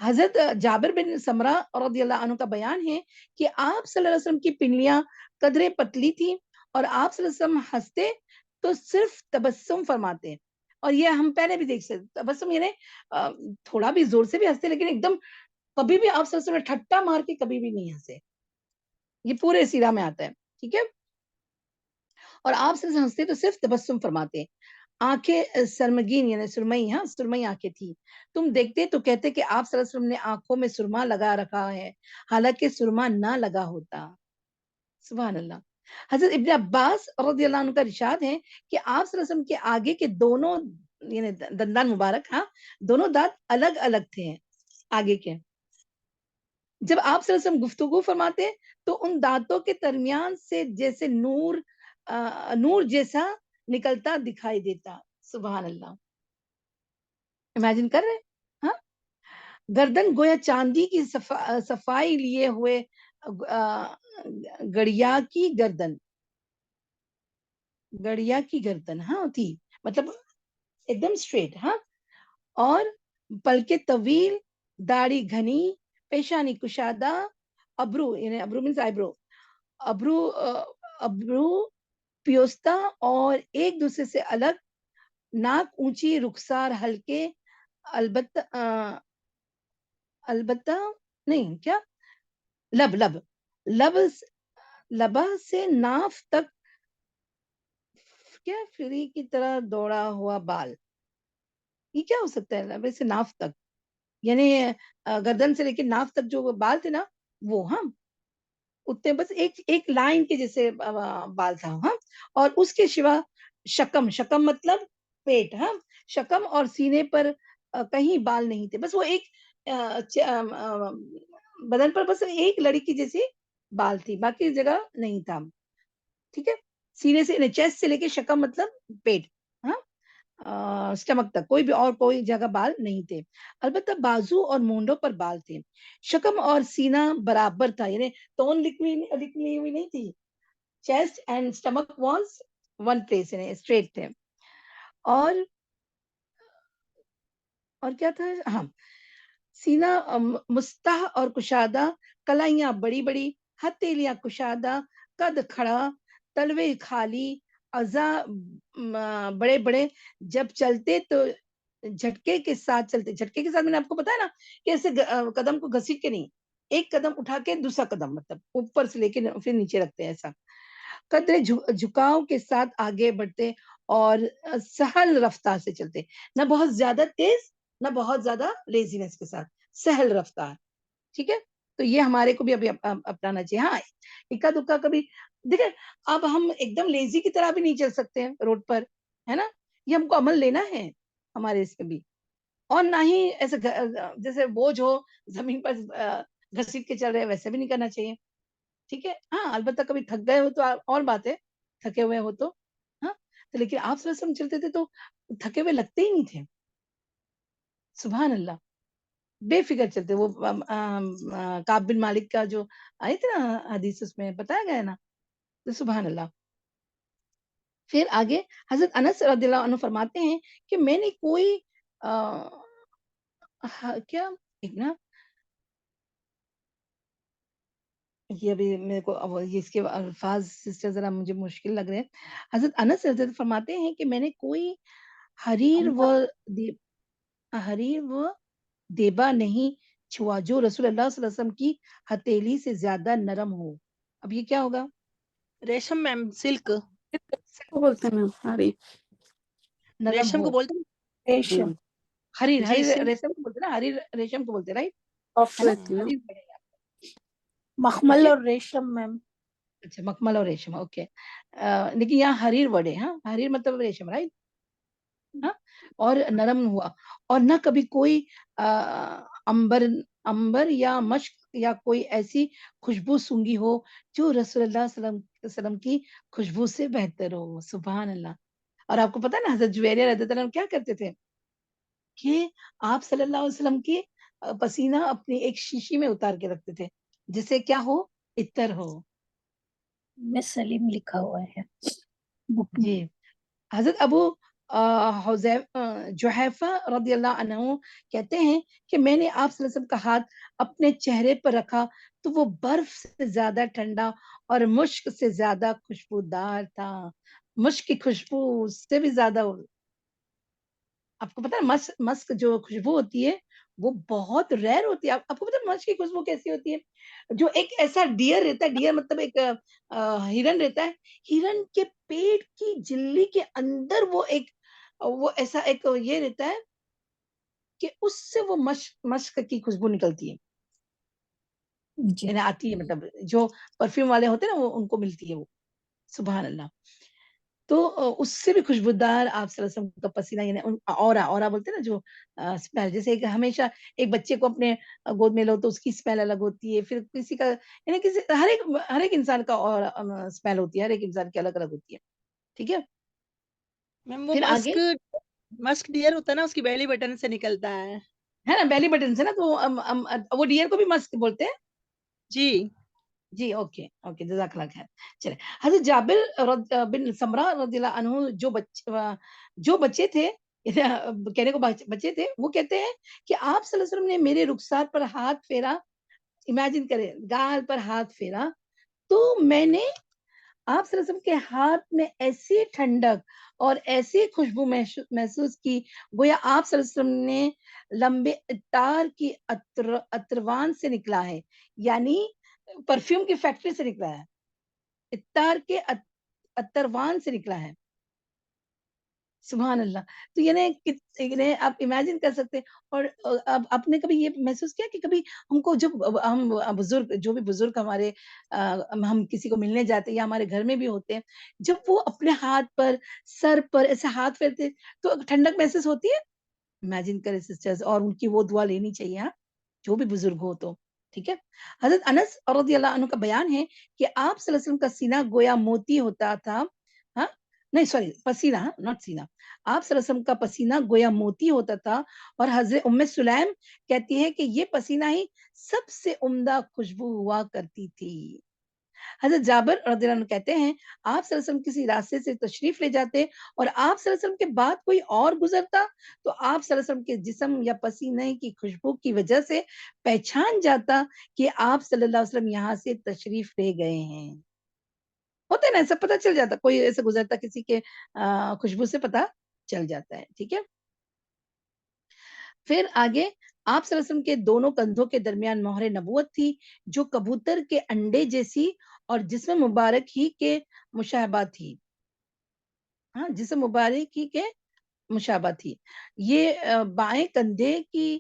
حضرت جابر بن سمرہ رضی اللہ عنہ کا بیان ہے کہ آپ صلی اللہ علیہ وسلم کی پنڈلیاں قدرے پتلی تھی اور آپ صلی اللہ علیہ وسلم ہنستے تو صرف تبسم فرماتے. اور یہ ہم پہلے بھی دیکھ سکتے, تبسم یعنی تھوڑا بھی زور سے بھی ہنستے, لیکن ایک دم کبھی بھی آپ صلی اللہ علیہ وسلم ٹھٹا مار کے کبھی بھی نہیں ہنسے. یہ پورے سیرہ میں آتا ہے. ٹھیک ہے. اور آپ صلی اللہ علیہ وسلم ہنستے تو صرف تبسم فرماتے. آنکھیں سرمگین یعنی سرمئی, سرمئی آنکھیں تھی. تم دیکھتے تو کہتے کہ آپ صلی اللہ علیہ وسلم نے آنکھوں میں سرما لگا رکھا ہے, حالانکہ سرما نہ لگا ہوتا. سبحان اللہ. حضرت ابن عباس رضی اللہ عنہ کا ارشاد ہے کہ آپ صلی اللہ علیہ وسلم کے آگے کے دونوں یعنی دندان مبارک, دونوں دانت الگ الگ تھے آگے کے. جب آپ صلی اللہ علیہ وسلم گفتگو فرماتے تو ان دانتوں کے درمیان سے جیسے نور جیسا نکلتا دکھائی دیتا. سبحان اللہ. امیجن کر رہے. ہاں, گردن گویا چاندی کی صفائی لیے ہوئے گڑیا کی گردن تھی, مطلب ایک دم اسٹریٹ. اور پلکے طویل, داڑھی گھنی, پیشانی کشادہ, ابرو یعنی ابرو مینس آئیبرو, ابرو پیوستہ اور ایک دوسرے سے الگ, ناک اونچی, رخسار ہلکے, البتہ نہیں کیا, لبا سے ناف تک کیا فری کی طرح دوڑا ہوا بال. یہ کیا ہو سکتا ہے لبے سے ناف تک, یعنی گردن سے لے کے ناف تک جو بال تھے نا وہ اتنے بس ایک لائن کے جیسے بال تھا. اور اس کے سوا شکم مطلب پیٹ, شکم اور سینے پر کہیں بال نہیں تھے, بس وہ ایک بدن پر بس ایک لڑکی جیسی بال تھی, باقی جگہ نہیں تھا. ٹھیک ہے. سینے سے چیسٹ سے لے کے شکم مطلب پیٹ, سٹمک تک کوئی جگہ بال نہیں تھے. البتہ بازو اور مونڈوں پر بال تھے. شکم اور سینہ برابر تھا, یعنی تون لکھی ہوئی نہیں تھی. Chest and stomach was one place, یعنی اسٹریٹ تھے. اور کیا تھا, سینہ مستح اور کشادہ, کلائیاں بڑی بڑی, ہتھیلیاں کشادہ, قد کھڑا, تلوے خالی, اعضاء بڑے بڑے. جب چلتے تو جھٹکے کے ساتھ چلتے. جھٹکے کے ساتھ میں نے آپ کو بتایا نا کہ ایسے قدم کو گھسیٹ کے نہیں, ایک قدم اٹھا کے دوسرا قدم مطلب اوپر سے لے کے پھر نیچے رکھتے ہیں ایسا. قدرے جھکاؤ کے ساتھ آگے بڑھتے اور سہل رفتار سے چلتے, نہ بہت زیادہ تیز نہ بہت زیادہ لیزینس کے ساتھ, سہل رفتار. ٹھیک ہے. تو یہ ہمارے کو بھی ابھی اپنانا چاہیے. اکا دکا کبھی دیکھیں, اب ہم ایک دم لیزی کی طرح بھی نہیں چل سکتے ہیں روڈ پر, ہے نا. یہ ہم کو عمل لینا ہے ہمارے اس پہ بھی, اور نہ ہی ایسے جیسے بوجھ ہو زمین پر گھسیٹ کے چل رہے, ویسے بھی نہیں کرنا چاہیے. ٹھیک ہے. البتہ کبھی تھک گئے ہو تو اور بات ہے, تھکے ہوئے ہو تو تو لیکن آپ صلی اللہ علیہ وسلم چلتے تھے تو تھکے ہوئے لگتے ہی نہیں تھے. سبحان اللہ. بے فکر چلتے. وہ کعب بن مالک کا جو آئی تھی نا حدیث، اس میں بتایا گیا نا. تو سبحان اللہ. پھر آگے حضرت انس رضی اللہ عنہ فرماتے ہیں کہ میں نے کوئی کیا ایک نا یہ ابھی میرے کو یہ اس کے الفاظ سسٹر ذرا مجھے مشکل لگ رہے ہیں. حضرت انس رضی اللہ فرماتے ہیں کہ میں نے کوئی حریر و دیبا نہیں چھوا جو رسول اللہ صلی اللہ علیہ وسلم کی ہتھیلی سے زیادہ نرم ہو. اب یہ کیا ہوگا؟ ریشم میم، سلک. کو بولتے ہیں میم ہری نرم ریشم ہو. کو بولتے ہیں. ریشم حریر جی، حریر سلک. ریشم کو بولتے ہیں نا، حریر ریشم کو بولتے ہیں، رائٹ سافٹ ہے نا. رہتی ہے نا. حریر پڑھیں گے آپ. مخمل اوکے، اور ریشم میم. اچھا مکمل اور ریشم. اوکے، لیکن یہاں حریر ورڈ ہے. ہاں، حریر مطلب ریشم، رائٹ. ہاں، اور نرم ہوا، اور نہ کبھی کوئی امبر یا مشک یا کوئی ایسی خوشبو سونگی ہو جو رسول اللہ صلی اللہ علیہ وسلم کی خوشبو سے بہتر ہو. سبحان اللہ. اور آپ کو پتا ہے نا حضرت جویریہ رضی اللہ عنہ کیا کرتے تھے کہ آپ صلی اللہ علیہ وسلم کی پسینہ اپنی ایک شیشی میں اتار کے رکھتے تھے جسے کیا ہو، عطر ہو. میں سلیم لکھا ہوا ہے بک میں. جی. حضرت ابو جحیفہ رضی اللہ عنہ کہتے ہیں کہ میں نے آپ صلی اللہ علیہ وسلم کا ہاتھ اپنے چہرے پر رکھا تو وہ برف سے زیادہ ٹھنڈا اور مشک سے زیادہ خوشبودار تھا. مشک کی خوشبو اس سے بھی زیادہ. آپ کو پتا ہے مسک جو خوشبو ہوتی ہے وہ بہت ریئر ہوتی ہے. آپ کو پتا ہے مشک کی خوشبو کیسی ہوتی ہے؟ جو ایک ایسا ڈیئر رہتا ہے، ڈیئر مطلب ایک ہرن رہتا ہے، ہرن کے پیٹ کی جھلی کے اندر وہ ایسا ایک یہ رہتا ہے کہ اس سے وہ مشک کی خوشبو نکلتی ہے، جی یعنی آتی ہے، مطلب جو پرفیوم والے ہوتے ہیں نا وہ ان کو ملتی ہے وہ. سبحان اللہ. تو اس سے بھی خوشبودار آپ صلی اللہ علیہ وسلم کا پسینہ، یعنی اورا بولتے ہیں نا جو اسمیل. جیسے ایک ہمیشہ ایک بچے کو اپنے گود میں لو تو اس کی اسمیل الگ ہوتی ہے، پھر کسی کا یعنی ہر ایک انسان کا اور اسمیل ہوتی ہے، ہر ایک انسان کی الگ الگ ہوتی ہے. ٹھیک ہے. میم وہ پھر آگے مسک ڈیئر ہوتا ہے نا، اس کی بیلی بٹن سے نکلتا ہے نا بیلی بٹن سے نا، تو وہ ڈیئر کو بھی مسک بولتے ہیں. جی. جی اوکے اوکے، جزاک اللہ خیر. چلے. حضرت جابر بن سمرہ رضی اللہ عنہ جو بچے تھے کہنے کو بچے تھے، وہ کہتے ہیں کہ آپ صلی اللہ علیہ وسلم نے میرے رخسار پر ہاتھ پھیرا. امیجن کریں، گال پر ہاتھ پھیرا تو میں نے آپ صلی اللہ علیہ وسلم کے ہاتھ میں ایسی ٹھنڈک اور ایسی خوشبو محسوس کی گویا آپ صلی اللہ علیہ وسلم نے لمبے اتار کی اتروان سے نکلا ہے، یعنی پرفیوم کی فیکٹری سے نکلا ہے، اتار کے اتروان سے نکلا ہے. سبحان اللہ. تو یعنی آپ امیجن کر سکتے. اور اب آپ نے کبھی یہ محسوس کیا کہ کبھی ہم کو جب ہم بزرگ، جو بھی بزرگ ہمارے ہم کسی کو ملنے جاتے یا ہمارے گھر میں بھی ہوتے ہیں، جب وہ اپنے ہاتھ پر سر پر ایسے ہاتھ پھیرتے تو ٹھنڈک محسوس ہوتی ہے. امیجن کرے سسٹرز، اور ان کی وہ دعا لینی چاہیے، ہاں، جو بھی بزرگ ہو تو. ٹھیک ہے. حضرت انس رضی اللہ عنہ کا بیان ہے کہ آپ صلی اللہ علیہ وسلم کا سینہ گویا موتی ہوتا تھا. ہاں نہیں سوری، پسینہ، ناٹ سینہ. آپ صلی اللہ علیہ وسلم کا پسینہ گویا موتی ہوتا تھا، اور حضرت ام سلیم کہتی ہے کہ یہ پسینہ ہی سب سے عمدہ خوشبو ہوا کرتی تھی. حضرت جابر رضی اللہ عنہ کہتے ہیں آپ صلی اللہ علیہ وسلم کسی راستے سے تشریف لے جاتے اور آپ صلی اللہ علیہ وسلم کے بعد کوئی اور گزرتا تو آپ صلی اللہ علیہ وسلم کے جسم یا پسینے کی خوشبو کی وجہ سے پہچان جاتا کہ آپ صلی اللہ علیہ وسلم یہاں سے تشریف لے گئے ہیں. ہوتا ہے نا ایسا، پتہ چل جاتا، کوئی ایسے گزرتا کسی کے خوشبو سے پتہ چل جاتا ہے. ٹھیک ہے. پھر آگے آپ صلی اللہ علیہ وسلم کے دونوں کندھوں کے درمیان مہر نبوت تھی جو کبوتر کے انڈے جیسی اور جسم مبارک ہی کے مشابہ تھی. ہاں، جسم مبارک ہی کے مشابہ تھی. یہ بائیں کندھے کی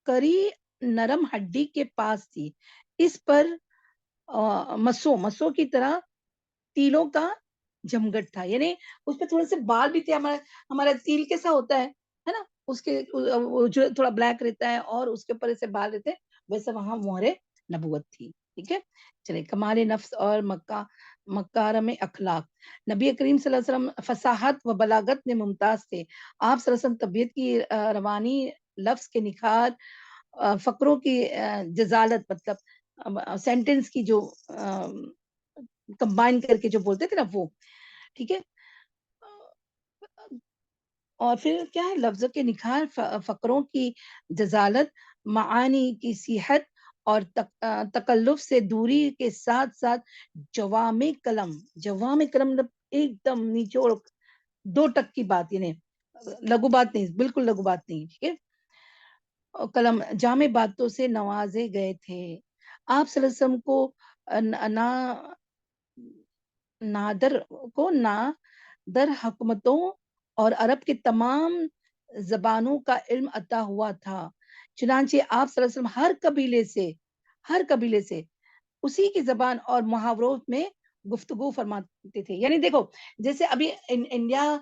کری نرم ہڈی کے پاس تھی. اس پر مسو کی طرح تیلوں کا جمگٹ تھا، یعنی اس پہ تھوڑے سے بال بھی تھے. ہمارا تیل کیسا ہوتا ہے نا، اس کے جو تھوڑا بلیک رہتا ہے اور اس کے اوپر ایسے بال رہتے ہیں، ویسے وہاں مہر نبوت تھی. ٹھیک ہے. چلے. کمال نفس اور مکارم اخلاق. نبی کریم صلی اللہ علیہ وسلم فصاحت و بلاغت میں ممتاز تھے. آپ صلی اللہ علیہ وسلم طبیعت کی روانی لفظ کے نکھار، فقروں کی جزالت، مطلب سینٹینس کی جو کمبائن کر کے جو بولتے تھے نا وہ، ٹھیک ہے. اور پھر کیا ہے، لفظوں کے نکھار، فقروں کی جزالت، معانی کی صحت اور تکلف سے دوری کے ساتھ ساتھ جوامع کلم مطلب ایک دم نچوڑ 2 ٹک کی بات، یعنی لگو بات نہیں، بالکل لگو بات نہیں، ٹھیک ہے. کلم جامع باتوں سے نوازے گئے تھے. آپ صلی اللہ علیہ وسلم کو نادر حکمتوں اور عرب کے تمام زبانوں کا علم عطا ہوا تھا. چنانچہ آپ صلی اللہ علیہ وسلم ہر قبیلے سے اسی کی زبان اور محاوروں میں گفتگو فرماتے تھے. یعنی دیکھو، جیسے ابھی انڈیا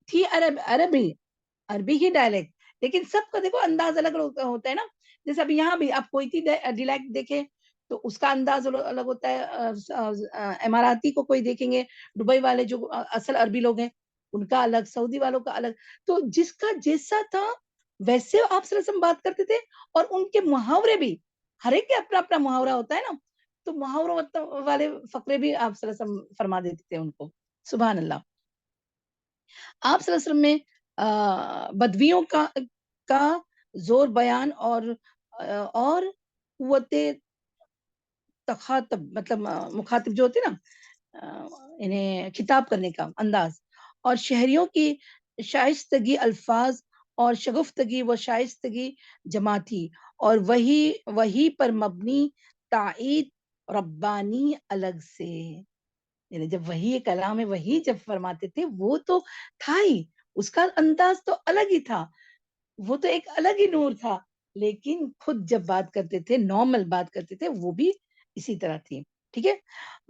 تھی عربی ہی ڈائلیکٹ، لیکن سب کا دیکھو انداز الگ ہوتا ہے نا. جیسے ابھی یہاں بھی آپ کوئی ڈائلیکٹ دیکھیں تو اس کا انداز الگ ہوتا ہے. اماراتی کو کوئی دیکھیں گے، دبئی والے جو اصل عربی لوگ ہیں ان کا الگ، سعودی والوں کا الگ. تو جس کا جیسا تھا ویسے آپ صلی اللہ علیہ وسلم بات کرتے تھے. اور ان کے محاورے بھی، ہر ایک کے اپنا اپنا محاورہ ہوتا ہے نا، تو محاوروں والے فقرے بھی آپ صلی اللہ علیہ وسلم فرما دیتے تھے ان کو. سبحان اللہ. آپ صلی اللہ علیہ وسلم میں بدویوں کا زور بیان اور قوت تخاطب، مطلب مخاطب جو ہوتے نا، انہیں خطاب کرنے کا انداز، اور شہریوں کی شائستگی الفاظ اور شگفتگی و شائستگی جمع تھی، اور وہی پر مبنی تائید ربانی الگ سے. یعنی جب وہی کلام ہے، وہی جب فرماتے تھے وہ تو تھا ہی، اس کا انداز تو الگ ہی تھا، وہ تو ایک الگ ہی نور تھا. لیکن خود جب بات کرتے تھے، نارمل بات کرتے تھے، وہ بھی اسی طرح تھی. ٹھیک ہے.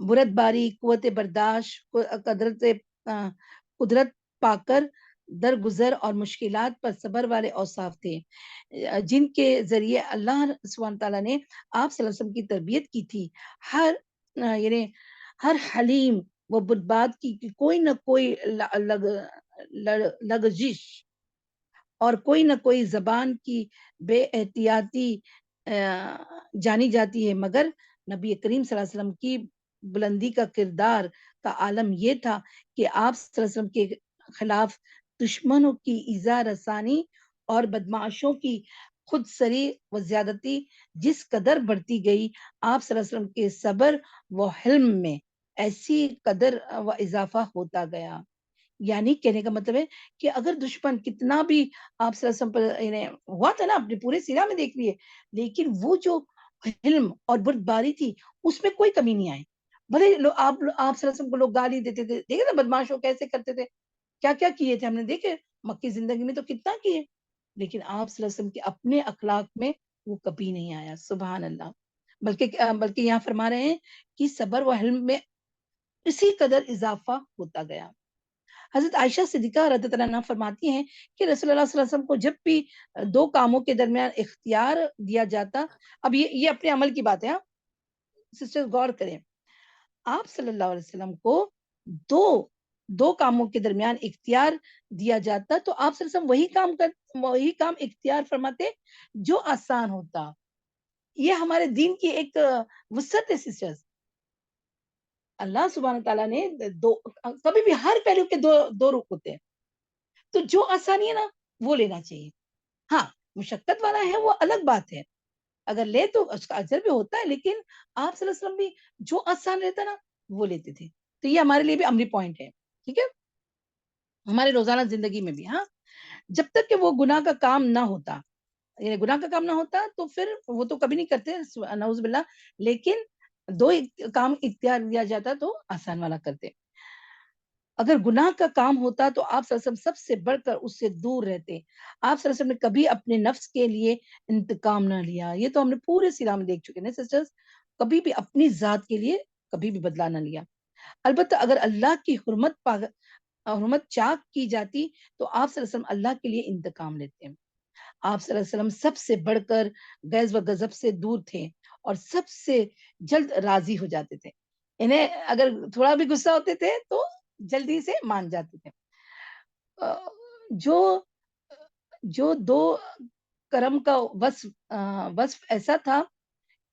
بردباری، قوت برداشت، قدرت پا کر درگزر اور مشکلات پر صبر والے اوصاف تھے، جن کے ذریعے اللہ سبحانہ تعالیٰ نے آپ صلی اللہ علیہ وسلم کی تربیت کی تھی. یعنی ہر حلیم و بردباد کی کوئی نہ کوئی لغزش اور کوئی نہ کوئی زبان کی بے احتیاطی جانی جاتی ہے، مگر نبی کریم صلی اللہ علیہ وسلم کی بلندی کا کردار کا عالم یہ تھا کہ آپ صلی اللہ علیہ وسلم کے خلاف دشمنوں کی ایذا رسانی اور بدمعاشوں کی خود سری و زیادتی جس قدر بڑھتی گئی، آپ صلی اللہ علیہ وسلم کے صبر و حلم میں ایسی قدر و اضافہ ہوتا گیا. یعنی کہنے کا مطلب ہے کہ اگر دشمن کتنا بھی آپ صلی اللہ علیہ وسلم پر ہوا تھا نا، اپنے پورے سیرہ میں دیکھ لیے، لیکن وہ جو حلم اور بردباری تھی اس میں کوئی کمی نہیں آئی. بھلے آپ صلی اللہ علیہ وسلم کو لوگ گالی دیتے تھے، دیکھے نا بدماشوں کیسے کرتے تھے، کیا کیا کیے تھے ہم نے دیکھے مکی زندگی میں تو کتنا کیے، لیکن آپ صلی اللہ علیہ وسلم کے اپنے اخلاق میں وہ کبھی نہیں آیا. سبحان اللہ. بلکہ یہاں فرما رہے ہیں کہ صبر و حلم میں اسی قدر اضافہ ہوتا گیا. حضرت عائشہ صدیقہ رضی اللہ عنہا فرماتی ہیں کہ رسول اللہ صلی اللہ علیہ وسلم کو جب بھی 2 کاموں کے درمیان اختیار دیا جاتا، اب یہ اپنے عمل کی بات ہے، سسٹر غور کریں، آپ صلی اللہ علیہ وسلم کو دو کاموں کے درمیان اختیار دیا جاتا تو آپ صلی اللہ علیہ وسلم وہی کام اختیار فرماتے جو آسان ہوتا. یہ ہمارے دین کی ایک وسعت ہے سسٹرز. اللہ سبحانہ تعالیٰ نے کبھی بھی ہر پہلو کے دو رخ ہوتے ہیں، تو جو آسانی ہے نا وہ لینا چاہیے. ہاں مشقت والا ہے وہ الگ بات ہے، اگر لے تو اس کا اجر بھی ہوتا ہے، لیکن آپ صلی اللہ علیہ وسلم بھی جو آسان رہتا نا وہ لیتے تھے. تو یہ ہمارے لیے بھی عملی پوائنٹ ہے. ٹھیک ہے. ہمارے روزانہ زندگی میں بھی، ہاں جب تک کہ وہ گناہ کا کام نہ ہوتا، یعنی گناہ کا کام نہ ہوتا تو پھر وہ تو کبھی نہیں کرتے نعوذ باللہ، لیکن 2 کام اختیار دیا جاتا تو آسان والا کرتے. اگر گناہ کا کام ہوتا تو آپ صلی اللہ علیہ وسلم سب سے بڑھ کر اس سے دور رہتے. آپ صلی اللہ علیہ وسلم نے کبھی اپنے نفس کے لیے انتقام نہ لیا. یہ تو ہم نے پورے سیرہ میں دیکھ چکے ہیں سسٹرز، کبھی بھی اپنی ذات کے لیے کبھی بھی بدلہ نہ لیا. البتہ اگر اللہ کی حرمت چاک کی جاتی تو آپ صلی اللہ علیہ وسلم اللہ کے لیے انتقام لیتے ہیں. آپ صلی اللہ علیہ وسلم سب سے بڑھ کر غیظ و غضب سے دور تھے اور سب سے جلد راضی ہو جاتے تھے. انہیں اگر تھوڑا بھی غصہ ہوتے تھے تو جلدی سے مان جاتے تھے. جو دو کرم کا وصف ایسا تھا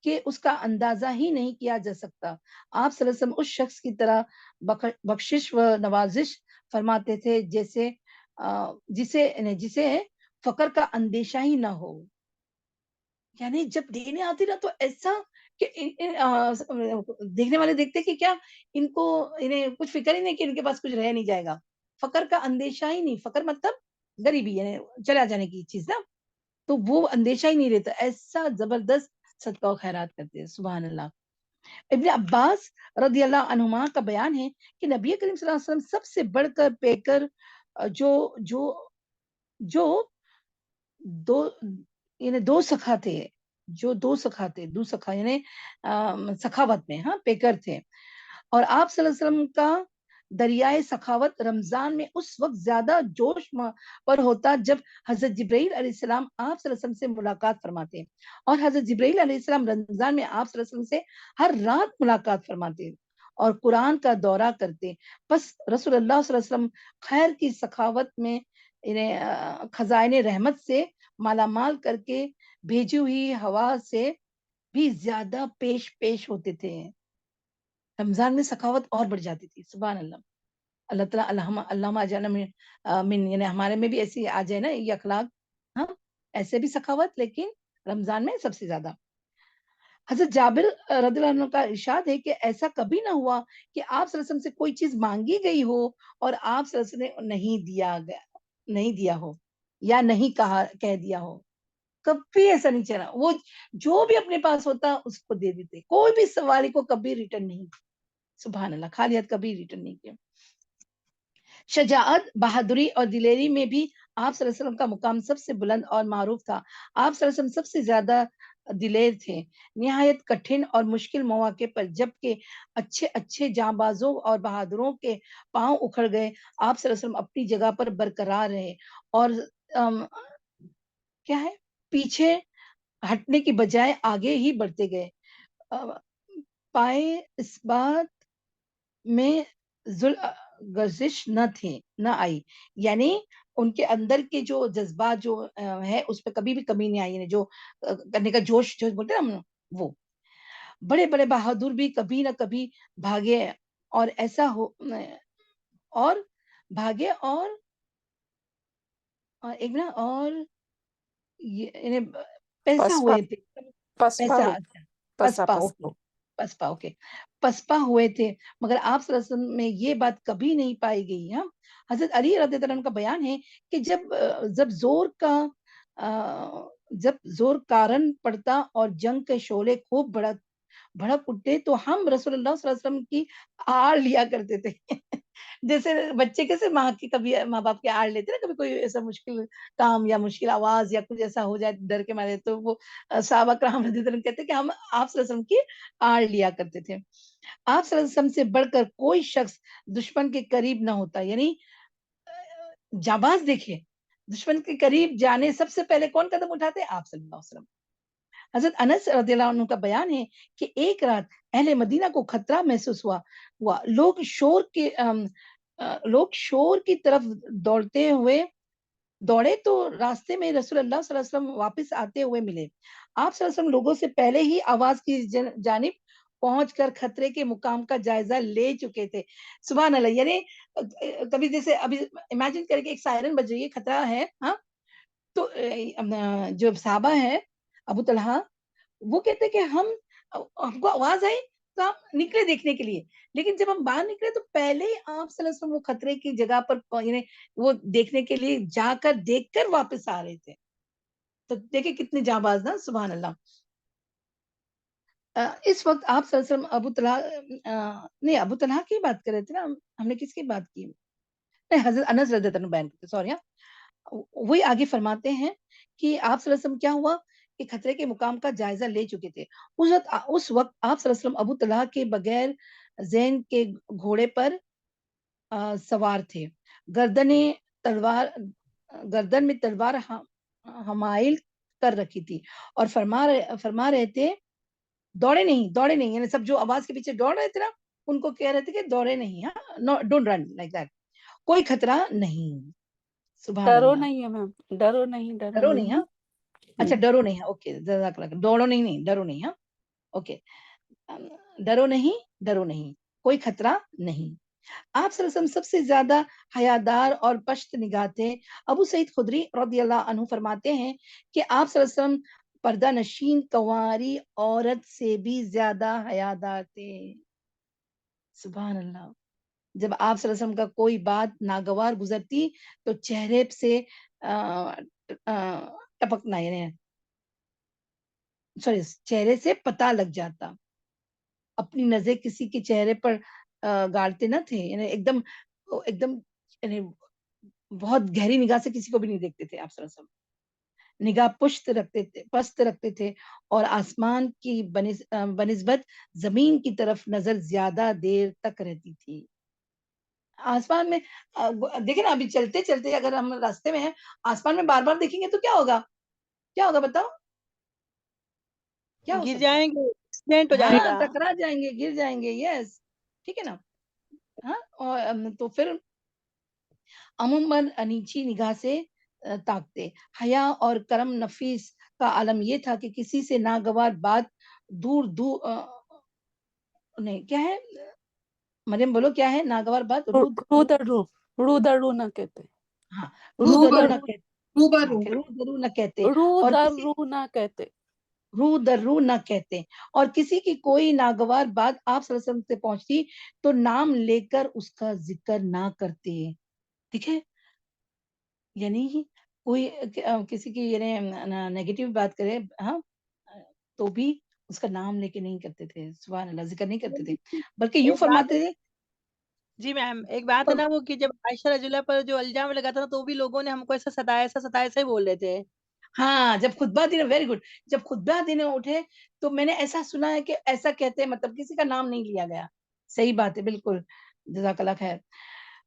کہ اس کا اندازہ ہی نہیں کیا جا سکتا. آپ صلی اللہ علیہ وسلم اس شخص کی طرح بخشش و نوازش فرماتے تھے جسے فقر کا اندیشہ ہی نہ ہو. یعنی جب دینے آتی نا تو ایسا کہ دیکھنے والے دیکھتے کہ کیا انہیں کچھ فکر ہی نہیں کہ ان کے پاس کچھ رہ نہیں جائے گا. فقر کا اندیشہ ہی نہیں. فقر مطلب غریبی، یعنی چلا جانے کی چیز نا. تو وہ اندیشہ ہی نہیں رہتا. ایسا زبردست صدقہ و خیرات کرتے ہیں. سبحان اللہ. ابن عباس رضی اللہ عنہما کا بیان ہے کہ نبی کریم صلی اللہ علیہ وسلم سب سے بڑھ کر پے کر جو دو سخا تھے، یعنی سخاوت میں پیکر تھے. اور آپ صلی اللہ علیہ وسلم کا دریائے سخاوت رمضان میں اس وقت زیادہ جوش پر ہوتا جب حضرت جبرائیل علیہ السلام آپ صلی اللہ علیہ وسلم سے ملاقات فرماتے، اور حضرت جبرائیل علیہ السلام رمضان میں آپ صلی اللہ علیہ وسلم سے ہر رات ملاقات فرماتے اور قرآن کا دورہ کرتے. بس رسول اللہ صلی اللہ علیہ وسلم خیر کی سخاوت میں انہیں خزائن رحمت سے مالا مال کر کے بھیجی ہوئی ہوا سے بھی زیادہ پیش ہوتے تھے. رمضان میں سخاوت اور بڑھ جاتی تھی. سبحان اللہ. اللہ تعالیٰ اللہم اجعلنا من یعنی ہمارے میں بھی ایسی آ جائے نا یہ اخلاق. ہاں ایسے بھی سخاوت، لیکن رمضان میں سب سے زیادہ. حضرت جابر رضی اللہ عنہ کا ارشاد ہے کہ ایسا کبھی نہ ہوا کہ آپ صلی اللہ علیہ وسلم سے کوئی چیز مانگی گئی ہو اور آپ صلی اللہ علیہ وسلم نے نہیں دیا ہو یا نہیں کہہ دیا ہو. کبھی ایسا نہیں چلا. وہ جو بھی اپنے پاس ہوتا اس کو دے دیتے. کوئی بھی سواری کو کبھی ریٹرن نہیں. سبحان اللہ. خالی ہاتھ کبھی ریٹرن نہیں کیا. شجاعت، بہادری اور دلیری میں بھی آپ صلی اللہ علیہ وسلم کا مقام سب سے بلند اور معروف تھا. آپ صلی اللہ علیہ وسلم سب سے زیادہ دلیر تھے. نہایت کٹھن اور مشکل مواقع پر جبکہ اچھے جانبازوں اور بہادروں کے پاؤں اکھڑ گئے، آپ صلی اللہ علیہ وسلم اپنی جگہ پر برقرار رہے اور کیا ہے پیچھے ہٹنے کی بجائے آگے ہی بڑھتے گئے. پائے اس بات میں گرزش نہ آئی. یعنی ان کے اندر کے جو جذبات جو ہے اس پہ کبھی بھی کمی نہیں آئی. یعنی جو کرنے کا جوش بولتے ہیں ہم، وہ بڑے بڑے بہادر بھی کبھی نہ کبھی بھاگے اور ایسا ہو اور بھاگے اور ایک نا اور پیسہ ہوئے تھے. پسپا ہوئے تھے، مگر آپ صلی اللہ علیہ وسلم میں یہ بات کبھی نہیں پائی گئی. حضرت علی رضی اللہ عنہ کا بیان ہے کہ جب زور کارن پڑتا اور جنگ کے شعلے خوب بھڑک اٹھتے تو ہم رسول اللہ صلی اللہ علیہ وسلم کی آڑ لیا کرتے تھے. جیسے بچے کیسے ماں باپ کی آڑ لیتے نا کبھی کوئی ایسا مشکل کام یا مشکل آواز یا کچھ ایسا ہو جائے ڈر کے مارے، تو وہ صحابہ کرام رضی اللہ عنہ کہتے کہ ہم آپ صلی اللہ علیہ وسلم کی آڑ لیا کرتے تھے. آپ صلی اللہ علیہ وسلم سے بڑھ کر کوئی شخص دشمن کے قریب نہ ہوتا. یعنی جانباز دیکھیے، دشمن کے قریب جانے سب سے پہلے کون قدم اٹھاتے؟ آپ صلی اللہ علیہ وسلم. حضرت انس رضی اللہ عنہ کا بیان ہے کہ ایک رات اہل مدینہ کو خطرہ محسوس ہوا. لوگ شور کی طرف دوڑے تو راستے میں رسول اللہ صلی اللہ علیہ وسلم واپس آتے ہوئے ملے. آپ صلی اللہ علیہ وسلم لوگوں سے پہلے ہی آواز کی جانب پہنچ کر خطرے کے مقام کا جائزہ لے چکے تھے. سبحان اللہ. یعنی کبھی جیسے ابھی امیجن کر کے ایک سائرن بج رہی ہے، خطرہ ہے، ہاں، تو جو صحابہ ہیں ابو طلحہ وہ کہتے کہ ہم کو آواز آئی تو ہم نکلے دیکھنے کے لیے، لیکن جب ہم باہر نکلے تو پہلے ہی آپ صلی اللہ علیہ وسلم وہ خطرے کی جگہ پر یعنی وہ دیکھنے کے لیے جا کر دیکھ کر واپس آ رہے تھے. تو دیکھیں کتنے جانباز نا. سبحان اللہ. اس وقت آپ صلی اللہ علیہ وسلم ابو طلحہ کی بات کر رہے تھے نا. ہم نے کس کی بات کی؟ نہیں، حضرت انس رضی اللہ عنہ بیان کرتے. سوری. وہی آگے فرماتے ہیں کہ آپ صلی اللہ علیہ وسلم کیا ہوا کہ خطرے کے مقام کا جائزہ لے چکے تھے. اس وقت آپ صلی اللہ علیہ وسلم ابو طلحہ کے بغیر زین کے گھوڑے پر سوار تھے. گردن میں تلوار حمائل کر رکھی تھی اور فرما رہے تھے دوڑے نہیں. یعنی سب جو آواز کے پیچھے دوڑ رہے تھے نا ان کو کہہ رہے تھے کہ دوڑے نہیں. ہاں، ڈونٹ رن لائک دیٹ. کوئی خطرہ نہیں. سبحان ڈرو اللہ. نہیں ہے میم، ڈرو نہیں، ڈرو نہیں. ہاں اچھا ڈرو نہیں ہے. اوکے جزاک اللہ. دوڑو نہیں، نہیں ڈرو نہیں. ہاں اوکے. ڈرو نہیں، ڈرو نہیں، کوئی خطرہ نہیں. آپ صلی اللہ علیہ وسلم سب سے زیادہ حیادار اور پشت نگاہ تھے. ابو سعید خدری رضی اللہ عنہ فرماتے ہیں کہ آپ صلی اللہ علیہ وسلم پردہ نشین کنواری عورت سے بھی زیادہ حیادار تھے. سبحان اللہ. جب آپ صلی اللہ علیہ وسلم کا کوئی بات ناگوار گزرتی تو چہرے سے ٹپکنا، یعنی سوری چہرے سے پتہ لگ جاتا. اپنی نظر کسی کے چہرے پر گاڑتے نہ تھے، یعنی ایک دم یعنی بہت گہری نگاہ سے کسی کو بھی نہیں دیکھتے تھے آپ صلی اللہ علیہ وسلم. نگاہ پست رکھتے تھے اور آسمان کی بنسبت زمین کی طرف نظر زیادہ دیر تک رہتی تھی. آسمان میں دیکھیں نا، ابھی چلتے چلتے اگر ہم راستے میں ہیں، آسمان میں بار بار دیکھیں گے تو کیا ہوگا؟ کیا ہوگا بتاؤ؟ کیا ہو گر سکتا ہے؟ جائیں گے، ایکسیڈنٹ ہو ہاں جائے گا. ٹکرا جائیں گے، گر جائیں گے. یس ٹھیک ہے نا. ہاں اور تو پھر عموماً نیچی نگاہ سے تاکتے. حیا اور کرم نفیس کا عالم یہ تھا کہ کسی سے ناگوار بات دور نہیں. کیا ہے مریم بولو، کیا ہے ناگوار بات؟ رو درو نہ کہتے، ہاں رو رو درو در نہ کہتے. رو درو نہ کہتے اور کسی رو نہ کہتے. رو در رو نہ کہتے. اور کسی کی کوئی ناگوار بات آپ صلی اللہ علیہ وسلم سے پہنچتی تو نام لے کر اس کا ذکر نہ کرتے. ٹھیک ہے، یعنی کوئی کسی کی یعنی نیگیٹو بات کرے ہاں تو بھی اس کا نام لے کے نہیں کرتے تھے. سبحان اللہ. ذکر نہیں کرتے تھے، بلکہ یوں ایک بات فرماتے تھے. جی میم، ایک بات ہے نا وہ کہ جب عائشہ رضی اللہ پر جو الزام لگا تھا تو بھی لوگوں نے ہم کو ایسا ستایا ایسا ہی بول رہے تھے. ہاں جب خطبہ دینے، ویری گڈ، جب خطبہ دینے اٹھے تو میں نے ایسا سنا ہے کہ ایسا کہتے ہیں، مطلب کسی کا نام نہیں لیا گیا. صحیح بات ہے، بالکل جزاک اللہ خیر.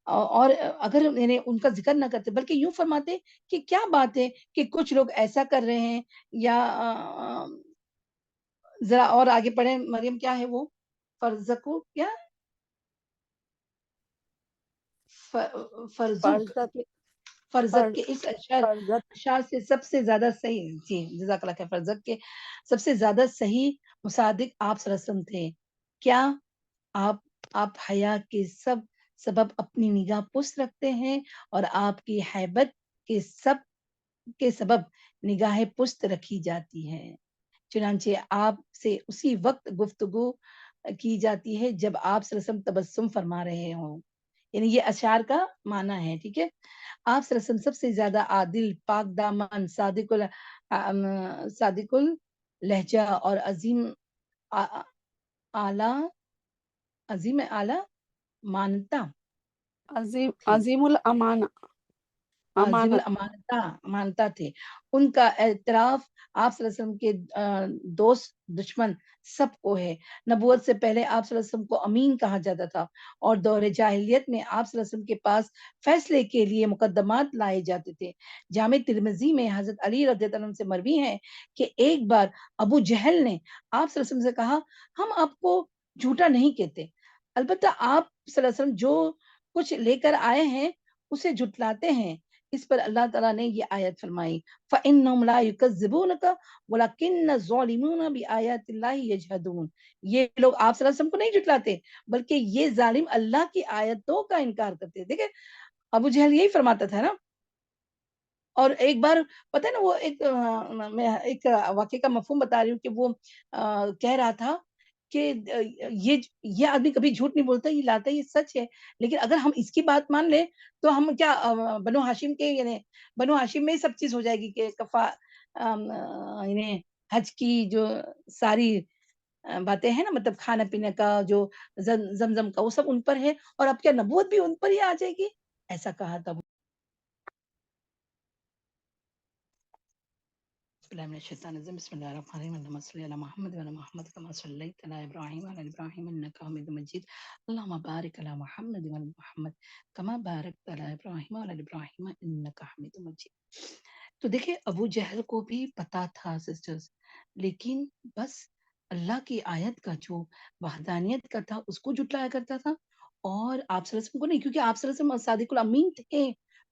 اور اگر یعنی ان کا ذکر نہ کرتے بلکہ یوں فرماتے کہ کیا بات ہے کہ کچھ لوگ ایسا کر رہے ہیں، یا ذرا اور آگے پڑھیں مریم. کیا ہے وہ؟ فرزقو کیا؟ فرزق کے اس اشعار سے سب سے زیادہ صحیح، جی جزاک اللہ خیر، فرزق کے سب سے زیادہ صحیح مصادق آپ صلی اللہ علیہ وسلم تھے. کیا آپ حیا کے سبب اپنی نگاہ پست رکھتے ہیں اور آپ کی حیبت کے سبب نگاہ پست رکھی جاتی ہے. چنانچہ آپ سے اسی وقت گفتگو کی جاتی ہے جب آپ صلی اللہ علیہ وسلم تبسم فرما رہے ہوں. یعنی یہ اشعار کا معنی ہے. ٹھیک ہے. آپ صلی اللہ علیہ وسلم سب سے زیادہ عادل، پاک دامن، صادق اللہجہ اور عظیم اعلی مانتا، عظیم الامانہ، عظیم امانتا تھے. ان کا اعتراف آپ صلی اللہ علیہ وسلم کے دوست دشمن سب کو ہے. نبوت سے پہلے آپ صلی اللہ علیہ وسلم کو امین کہا جاتا تھا، اور دور جاہلیت میں آپ صلی اللہ علیہ وسلم کے پاس فیصلے کے لیے مقدمات لائے جاتے تھے. جامع ترمذی میں حضرت علی رضی اللہ عنہ سے مروی ہے کہ ایک بار ابو جہل نے آپ صلی اللہ علیہ وسلم سے کہا، ہم آپ کو جھوٹا نہیں کہتے، البتہ آپ صلی اللہ علیہ وسلم جو کچھ لے کر آئے ہیں اسے جھٹلاتے ہیں. اس پر اللہ تعالیٰ نے یہ آیت فرمائی، فَإِنَّهُمْ لَا يُكَذِّبُونَكَ وَلَكِنَّ الظَّالِمِينَ بِآيَاتِ اللَّهِ يَجْحَدُونَ. یہ لوگ آپ صلی اللہ علیہ وسلم کو نہیں جھٹلاتے بلکہ یہ ظالم اللہ کی آیتوں کا انکار کرتے. دیکھیں ابو جہل یہی فرماتا تھا نا. اور ایک بار پتہ ہے نا، وہ میں ایک واقعے کا مفہوم بتا رہی ہوں کہ وہ کہہ رہا تھا کہ یہ آدمی کبھی جھوٹ نہیں بولتا، یہ لاتا ہے، یہ سچ ہے. لیکن اگر ہم اس کی بات مان لیں تو ہم کیا بنو ہاشم کے، یعنی بنو ہاشم میں ہی سب چیز ہو جائے گی کہ یعنی حج کی جو ساری باتیں ہیں نا، مطلب کھانا پینے کا، جو زمزم کا، وہ سب ان پر ہے، اور اب کیا نبوت بھی ان پر ہی آ جائے گی. ایسا کہا تھا. بسم اللہ الرحمن الرحیم. اللهم صل علی محمد وعلی محمد كما صليت على ابراہیم وعلى ابراہیم انك حمید مجید. اللهم بارک علی محمد وعلی محمد كما بارکت علی ابراہیم وعلى ابراہیم انك حمید مجید. تو دیکھیں ابو جہل کو بھی پتا تھا سسٹرز، لیکن بس اللہ کی آیت کا جو وحدانیت کا تھا اس کو جھٹلایا کرتا تھا، اور آپ صلی اللہ علیہ وسلم کو نہیں، کیونکہ آپ صلی اللہ علیہ وسلم صادق الامین تھے.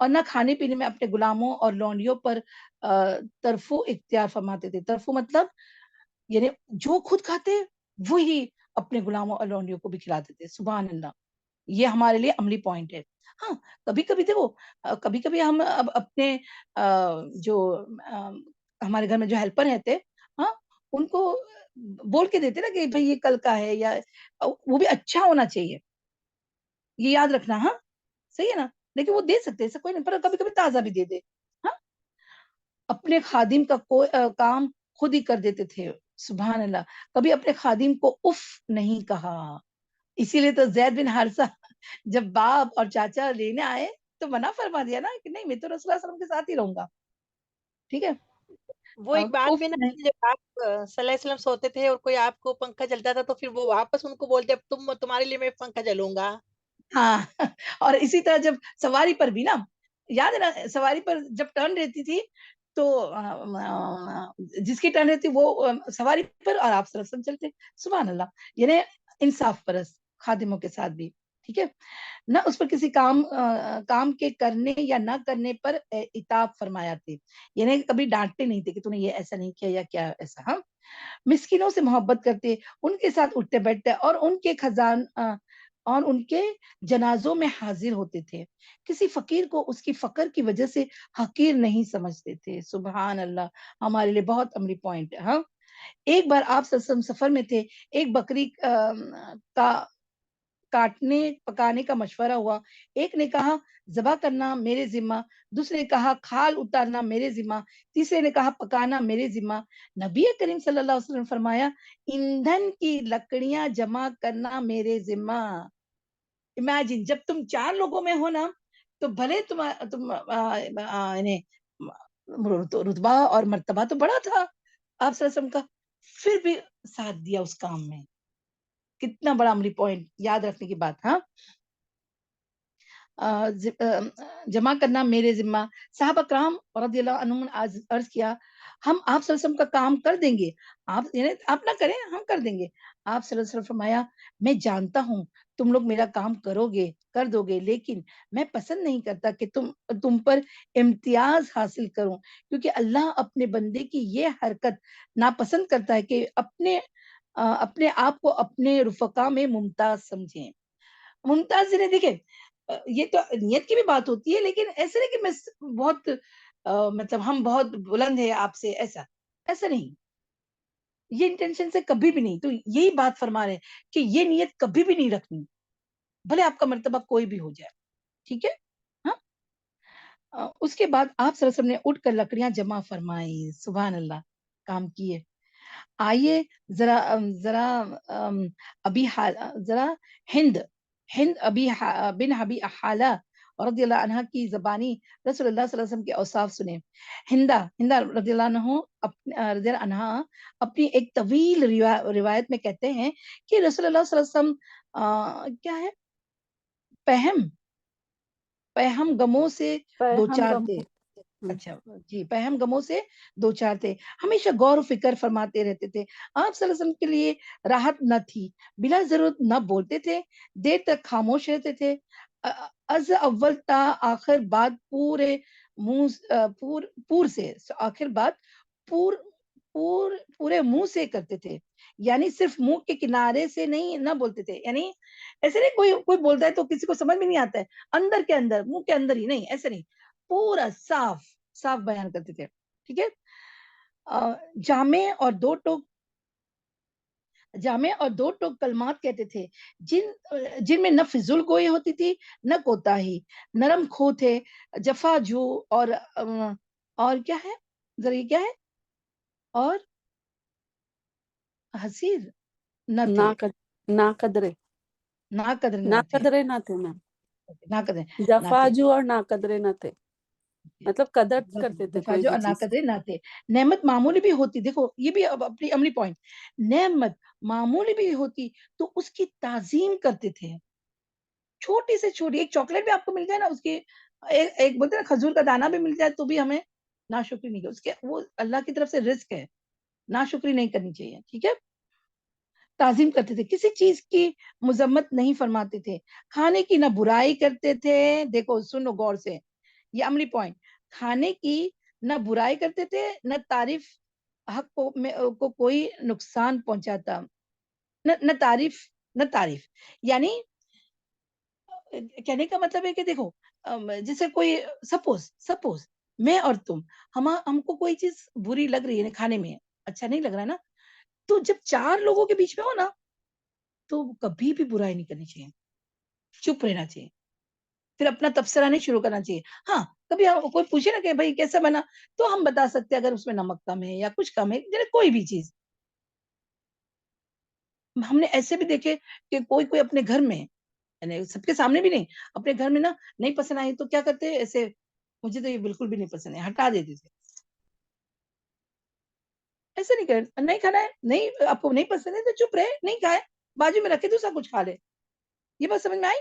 اور نہ کھانے پینے میں اپنے غلاموں اور لونڈیوں پر طرفو اختیار فرماتے تھے. طرفو مطلب یعنی جو خود کھاتے وہی اپنے غلاموں اور لونڈیوں کو بھی کھلاتے تھے. سبحان اللہ. یہ ہمارے لیے عملی پوائنٹ ہے. ہاں کبھی کبھی دیکھو کبھی کبھی ہم اب اپنے جو ہمارے گھر میں جو ہیلپر رہتے ہاں ان کو بول کے دیتے نا کہ بھئی یہ کل کا ہے, یا وہ بھی اچھا ہونا چاہیے, یہ یاد رکھنا. ہاں صحیح ہے نا, لیکن وہ دے سکتے ایسا کوئی نہیں, پر کبھی کبھی تازہ بھی دے دے. ہاں اپنے خادم کا کوئی کام خود ہی کر دیتے تھے. سبحان اللہ. کبھی اپنے خادم کو اف نہیں کہا. اسی لیے تو زید بن حارثہ جب باپ اور چاچا لینے آئے تو منع فرما دیا نا کہ نہیں میں تو رسول اللہ صلی اللہ علیہ وسلم کے ساتھ ہی رہوں گا. ٹھیک ہے, وہ ایک بات اف بھی نا, نہیں. جب آپ صلی اللہ علیہ وسلم سوتے تھے اور کوئی آپ کو پنکھا جلتا تھا تو پھر وہ واپس ان کو بولتے اب تمہارے لیے میں پنکھا جلوں گا. ہاں اور اسی طرح جب سواری پر بھی نا, یاد ہے نا سواری پر جب ٹرن رہتی تھی تو جس کی ٹرن رہتی وہ سواری پر اور آپ صلی اللہ علیہ وسلم چلتے. سبحان اللہ. یعنی انصاف پرست خادموں کے ساتھ بھی. ٹھیک ہے, نہ اس پر کسی کام کے کرنے یا نہ کرنے پر عتاب فرمایا تھے. یعنی کبھی ڈانٹتے نہیں تھے کہ تو نے یہ ایسا نہیں کیا یا کیا ایسا. ہاں مسکینوں سے محبت کرتے, ان کے ساتھ اٹھتے بیٹھتے اور ان کے جنازوں میں حاضر ہوتے تھے. کسی فقیر کو اس کی فقر کی وجہ سے حقیر نہیں سمجھتے تھے. سبحان اللہ. ہمارے لیے بہت عملی پوائنٹ ہے. ہاں ایک بار آپ صلی اللہ علیہ وسلم سفر میں تھے, ایک بکری کا کاٹنے پکانے کا مشورہ ہوا. ایک نے کہا ذبح کرنا میرے ذمہ, دوسرے نے کہا کھال اتارنا میرے ذمہ, تیسرے نے کہا پکانا میرے ذمہ. نبی کریم صلی اللہ علیہ وسلم نے فرمایا ایندھن کی لکڑیاں جمع کرنا میرے ذمہ. امیجن جب تم 4 لوگوں میں ہو نا تو بھلے تم رتبہ اور مرتبہ تو بڑا تھا آپ صلی اللہ علیہ وسلم کا, پھر بھی ساتھ دیا اس کام میں. کتنا بڑا عملی پوائنٹ, یاد رکھنے کی بات. ہاں جمع کرنا میرے ذمہ. صحابہ کرام رضی اللہ عنہم نے عرض کیا ہم آپ صلی اللہ علیہ وسلم کا کام کر دیں گے, آپ نہ کریں ہم کر دیں گے. آپ صلی اللہ علیہ وسلم فرمایا میں جانتا ہوں تم لوگ میرا کام کر دو گے, لیکن میں پسند نہیں کرتا کہ تم پر امتیاز حاصل کروں, کیونکہ اللہ اپنے بندے کی یہ حرکت ناپسند کرتا ہے کہ اپنے آپ کو اپنے رفقا میں ممتاز سمجھیں. ممتاز نے دیکھیں یہ تو نیت کی بھی بات ہوتی ہے, لیکن ایسے نہیں کہ میں بہت مطلب ہم بہت بلند ہیں آپ سے, ایسا نہیں, یہ انٹینشن سے کبھی بھی نہیں. تو یہی بات فرما رہے ہیں کہ یہ نیت کبھی بھی نہیں رکھنی, بھلے آپ کا مرتبہ کوئی بھی ہو جائے. ٹھیک ہے. ہاں اس کے بعد آپ صلی اللہ علیہ وسلم نے اٹھ کر لکڑیاں جمع فرمائی. سبحان اللہ. کام کیے. آئیے ذرا ہند ابی بن ابی حالہ رضی اللہ عنہ کی زبانی رسول اللہ صلی اللہ علیہ وسلم کے اوصاف سنیں. ہندا رضی اللہ عنہ اپنی ایک طویل روایت میں کہتے ہیں کہ رسول اللہ صلی اللہ علیہ وسلم کیا ہے پہم غموں سے دو چار تھے. اچھا جی, پہم غموں سے دو چار تھے. ہمیشہ غور و فکر فرماتے رہتے تھے. آپ صلی اللہ علیہ وسلم کے لیے راحت نہ تھی, بلا ضرورت نہ بولتے تھے, دیر تک خاموش رہتے تھے. از اول تا آخر بات پورے پور سے آخر بات پورے منہ سے کرتے تھے. یعنی صرف منہ کے کنارے سے نہیں نہ بولتے تھے. یعنی ایسے نہیں کوئی بولتا ہے تو کسی کو سمجھ میں نہیں آتا ہے, اندر کے اندر منہ کے اندر ہی نہیں, ایسے نہیں, پورا صاف بیان کرتے تھے. ٹھیک ہے. جامع اور دو ٹوک کلمات کہتے تھے جن میں نہ فضول گوئی ہوتی تھی نہ کوتاہی. نرم کھو تھے, جفا جو اور کیا ہے ذرا یہ کیا ہے, اور حسیر نہ تھے, نا قدرے نا قدرے نہ تھے میم. نا قدرے جفاجو اور نا قدرے نہ تھے, مطلب قدر کرتے تھے کوئی جو بھی نا چیز. قدرے نہ تھے. نعمت معمولی بھی ہوتی, دیکھو یہ بھی اپنی عملی پوائنٹ, نعمت معمولی بھی ہوتی تو اس کی تعظیم کرتے تھے. چھوٹی سے چھوٹی ایک چاکلیٹ بھی آپ کو مل جائے نا, اس کی ایک بولتے ہیں نا کھجور کا دانہ بھی مل جائے تو بھی ہمیں ناشکری نہیں, اس کے وہ اللہ کی طرف سے رزق ہے, ناشکری نہیں کرنی چاہیے. ٹھیک ہے. تعظیم کرتے تھے, کسی چیز کی مذمت نہیں فرماتے تھے, کھانے کی نہ برائی کرتے تھے. دیکھو سنو غور سے, یہ عملی پوائنٹ. کھانے کی نہ برائی کرتے تھے نہ تعریف حق کو کوئی نقصان پہنچاتا. نہ تعریف یعنی کہنے کا مطلب ہے کہ دیکھو جیسے کوئی سپوز میں اور تم ہم کو کوئی چیز بری لگ رہی ہے کھانے میں اچھا نہیں لگ رہا ہے نا, تو جب 4 لوگوں کے بیچ میں ہو نا تو کبھی بھی برائی نہیں کرنی چاہیے, چپ رہنا چاہیے, پھر اپنا تبصرہ نہیں شروع کرنا چاہیے. ہاں کبھی کوئی پوچھے نا کہ بھائی کیسا بنا, تو ہم بتا سکتے ہیں اگر اس میں نمک کم ہے یا کچھ کم ہے, کوئی بھی چیز. ہم نے ایسے بھی دیکھے کہ کوئی اپنے گھر میں یعنی سب کے سامنے بھی نہیں, اپنے گھر میں نا نہیں پسند آئی تو کیا کرتے ہیں, ایسے مجھے تو یہ بالکل بھی نہیں پسند ہے, ہٹا دیتے تھے. ایسے نہیں کر, نہیں کھانا ہے, نہیں آپ کو نہیں پسند ہے تو چپ رہے, نہیں کھائے, بازو میں رکھے دوسرا کچھ کھا لے. یہ بات سمجھ میں آئی,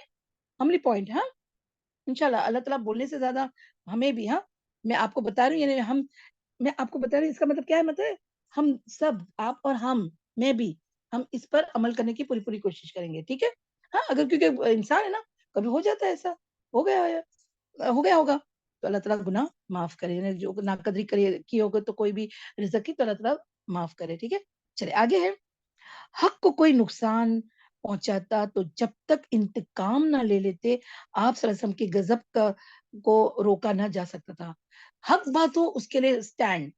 عملی پوائنٹ. ہاں انشاءاللہ اللہ تعالیٰ بولنے سے زیادہ ہمیں بھی, ہاں میں آپ کو بتا رہی ہوں, یعنی میں آپ کو بتا رہی ہوں, اس کا مطلب کیا ہے, مطلب ہم سب, آپ اور میں بھی, ہم اس پر عمل کرنے کی پوری کوشش کریں گے. ٹھیک ہے, ہاں اگر کیونکہ انسان ہے نا, کبھی ہو جاتا ہے ایسا, ہو گیا ہوگا, تو اللہ تعالیٰ گناہ معاف کرے. یعنی جو ناقدری کی ہوگا تو کوئی بھی رزق کی, تو اللہ تعالیٰ معاف کرے. ٹھیک ہے, چلے آگے ہے. حق کو کوئی نقصان پہنچاتا تو جب تک انتقام نہ لے لیتے آپ صلی اللہ علیہ وسلم کے غضب کو روکا نہ جا سکتا تھا. حق بات ہو اس کے لیے stand,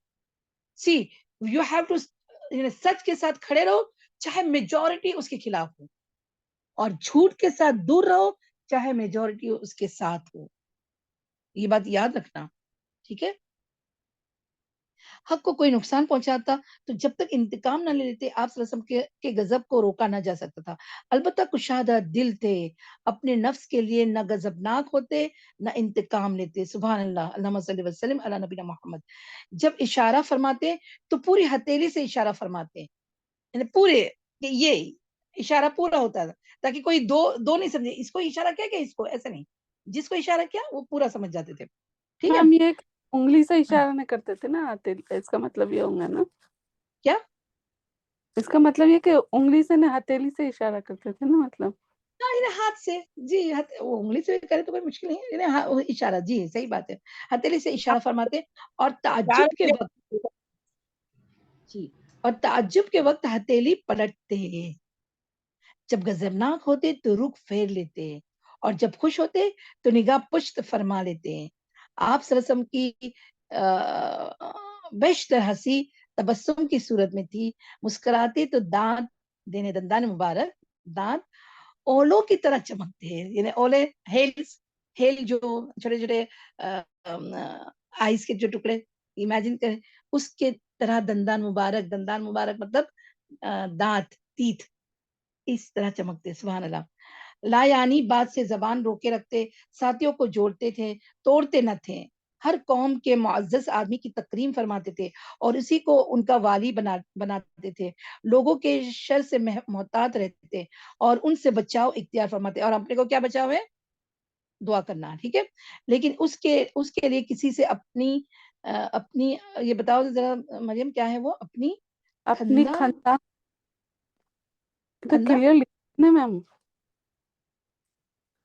see you have to, سچ کے ساتھ کھڑے رہو چاہے میجورٹی اس کے خلاف ہو, اور جھوٹ کے ساتھ دور رہو چاہے میجورٹی اس کے ساتھ ہو. یہ بات یاد رکھنا. ٹھیک ہے, حق کو کوئی نقصان پہنچاتا تو جب تک انتقام نہ لے لیتے آپ صلی اللہ علیہ وسلم کے غضب کو روکا نہ جا سکتا تھا. البتہ کشادہ دل تھے, اپنے نفس کے لیے نہ غضبناک ہوتے نہ انتقام لیتے. سبحان اللہ, اللہم صلی وسلم علی نبینا محمد. جب اشارہ فرماتے تو پوری ہتھیلی سے اشارہ فرماتے, یعنی پورے, کہ یہ اشارہ پورا ہوتا تھا تاکہ کوئی دو نہیں سمجھے, اس کو اشارہ کیا کہ اس کو, ایسا نہیں, جس کو اشارہ کیا وہ پورا سمجھ جاتے تھے. ٹھیک ہے, میم یہ انگلی سے اشارہ نہیں کرتے تھے نا, اس کا مطلب یہ ہوگا نا, کیا اس کا مطلب یہ کہ انگلی سے نہ ہتھیلی سے اشارہ کرتے تھے نا, مطلب ہاتھ سے, جی وہ انگلی سے کرے تو کوئی مشکل نہیں ہے, اشارہ, جی صحیح بات ہے, ہتھیلی سے اشارہ فرماتے. اور تعجب کے وقت, جی, اور تعجب کے وقت ہتھیلی پلٹتے, جب غضبناک ہوتے تو رخ پھیر لیتے, اور جب خوش ہوتے تو نگاہ پشت فرما لیتے. آپ صلی اللہ علیہ وسلم کی بیشتر ہنسی تبسم کی صورت میں تھی. مسکراتے تو دندان مبارک, دانت اولوں کی طرح چمکتے ہیں, یعنی اولے, ہیل جو چھوٹے چھوٹے آئس کے جو ٹکڑے امیجن کریں, اس کے طرح دندان مبارک مطلب دانت, تیت, اس طرح چمکتے. سبحان اللہ. لا یعنی بات سے زبان روکے رکھتے, ساتھیوں کو جوڑتے تھے, توڑتے نہ تھے. ہر قوم کے معزز آدمی کی تکریم فرماتے تھے اور اسی کو ان کا والی بناتے تھے. لوگوں کے شر سے محتاط رہتے تھے اور ان سے بچاؤ اختیار فرماتے. اور اپنے کو کیا بچاؤ ہے, دعا کرنا. ٹھیک ہے, لیکن اس کے لیے کسی سے اپنی یہ بتاؤ ذرا مریم, کیا ہے وہ اپنی خندہ کھندا, کلیئر لکھنا میم,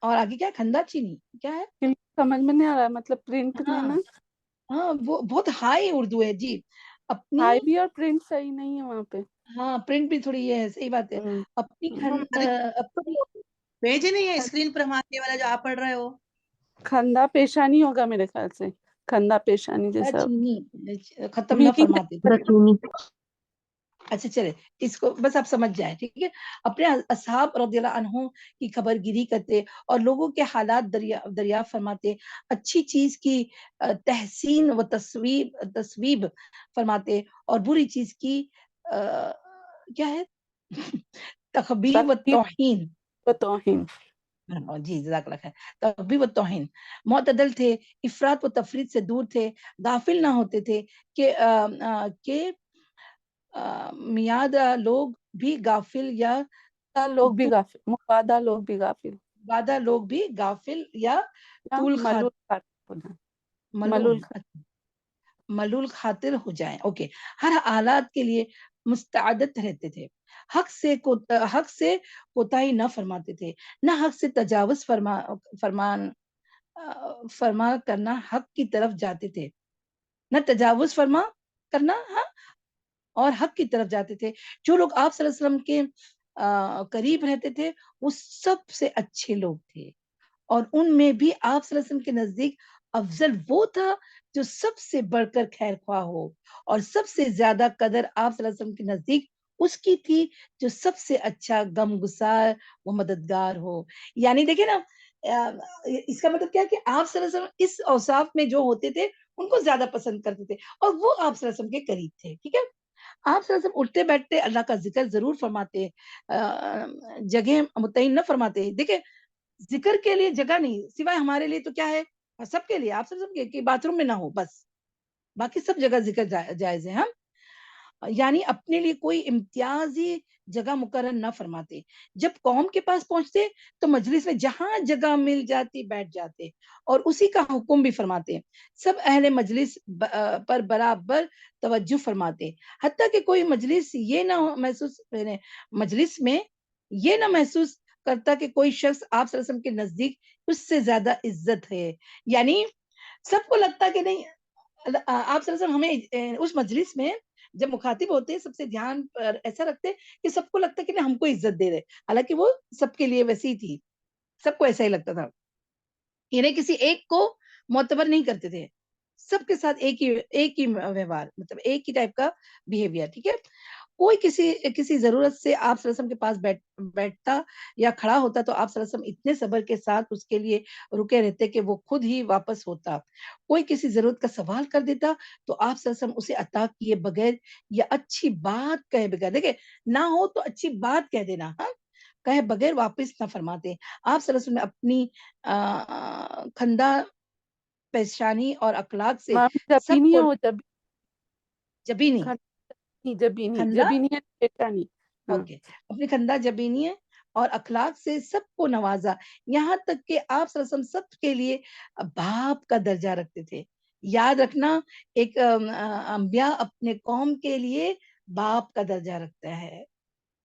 اور آگے کیا, کھندا چینی کیا ہے, سمجھ میں نہیں آ رہا ہے, مطلب پرنٹ میں نا, ہاں وہ بہت ہائی اردو ہے جی. اپنی ہائی بھی اور پرنٹ صحیح نہیں ہے وہاں پہ, ہاں پرنٹ بھی تھوڑی یہ ہے, صحیح بات ہے. اپنی بھیجے نہیں ہے اسکرین پر ہمارے والا جو آپ پڑھ رہے ہو, خندہ پیشانی ہوگا میرے خیال سے, خندہ پیشانی جیسا چینی ختم نہ فرماتے. اچھا چلے, اس کو بس آپ سمجھ جائیں. ٹھیک ہے, اپنے اصحاب رضی اللہ عنہ کی خبر گیری کرتے اور لوگوں کے حالات دریافت فرماتے. اچھی چیز کی تحسین و تصویب فرماتے اور بری چیز کی کیا ہے, تخبیب و توہین. جی جزاک اللہ خیر. تخبیب و توہین. معتدل تھے, افراط و تفریط سے دور تھے, غافل نہ ہوتے تھے کہ میاد لوگ بھی غافل یا مفادہ لوگ بھی غافل, وعدہ لوگ بھی غافل یا ملول خاطر ہو جائیں. اوکے, ہر حالات کے لیے مستعد رہتے تھے. حق سے کوتاہی نہ فرماتے تھے, نہ حق سے تجاوز فرما کرنا حق کی طرف جاتے تھے، نہ تجاوز فرما کرنا، ہاں، اور حق کی طرف جاتے تھے. جو لوگ آپ صلی اللہ علیہ وسلم کے قریب رہتے تھے وہ سب سے اچھے لوگ تھے، اور ان میں بھی آپ صلی اللہ علیہ وسلم کے نزدیک افضل وہ تھا جو سب سے بڑھ کر خیر خواہ ہو، اور سب سے زیادہ قدر آپ صلی اللہ علیہ وسلم کے نزدیک اس کی تھی جو سب سے اچھا غم گسار و مددگار ہو. یعنی دیکھیں نا، اس کا مطلب کیا ہے کہ آپ صلی اللہ علیہ وسلم اس اوصاف میں جو ہوتے تھے ان کو زیادہ پسند کرتے تھے، اور وہ آپ صلی اللہ علیہ وسلم کے قریب تھے. ٹھیک ہے، آپ صلی اللہ علیہ وسلم اٹھتے بیٹھتے اللہ کا ذکر ضرور فرماتے، جگہ متعین نہ فرماتے. دیکھیں، ذکر کے لیے جگہ نہیں، سوائے ہمارے لیے تو کیا ہے، سب کے لیے، آپ صلی اللہ علیہ وسلم کہ باتھ روم میں نہ ہو بس، باقی سب جگہ ذکر جائز ہے. ہم یعنی اپنے لیے کوئی امتیازی جگہ مقرر نہ فرماتے. جب قوم کے پاس پہنچتے تو مجلس میں جہاں جگہ مل جاتی بیٹھ جاتے، اور اسی کا حکم بھی فرماتے. سب اہل مجلس پر برابر توجہ فرماتے، حتیٰ کہ کوئی مجلس میں یہ نہ محسوس کرتا کہ کوئی شخص آپ صلی اللہ علیہ وسلم کے نزدیک اس سے زیادہ عزت ہے. یعنی سب کو لگتا کہ نہیں، آپ صلی اللہ علیہ وسلم ہمیں اس مجلس میں جب مخاطب ہوتے سب سے دھیان پر ایسا رکھتے کہ سب کو لگتا کہ نہیں ہم کو عزت دے رہے، حالانکہ وہ سب کے لیے ویسی تھی، سب کو ایسا ہی لگتا تھا. یعنی کسی ایک کو معتبر نہیں کرتے تھے، سب کے ساتھ ایک ہی ویوہار، مطلب ایک ہی ٹائپ کا بیہیویئر. ٹھیک ہے، کوئی کسی ضرورت سے آپ صلی اللہ علیہ وسلم کے پاس بیٹھتا یا کھڑا ہوتا تو آپ صلی اللہ علیہ وسلم اتنے صبر کے ساتھ اس کے لیے رکے رہتے کہ وہ خود ہی واپس ہوتا. کوئی کسی ضرورت کا سوال کر دیتا تو آپ صلی اللہ علیہ وسلم اسے عطا کیے بغیر یا اچھی بات کہے بغیر، دیکھیں نہ ہو تو اچھی بات کہہ دینا، ہاں، کہے بغیر واپس نہ فرماتے. آپ صلی اللہ علیہ وسلم اپنی خندہ پیشانی اور اخلاق سے مام سب جبینی کو ہو جب جبینی جبینی خندہ، جبینی ہے پیشانی. ہاں اوکے، اپنی خندہ جبینی ہے اور اخلاق سے سب کو نوازا، یہاں تک کہ آپ صلی اللہ علیہ وسلم سب کے لیے باپ کا درجہ رکھتے تھے. یاد رکھنا، ایک انبیاء اپنے قوم کے لیے باپ کا درجہ رکھتا ہے.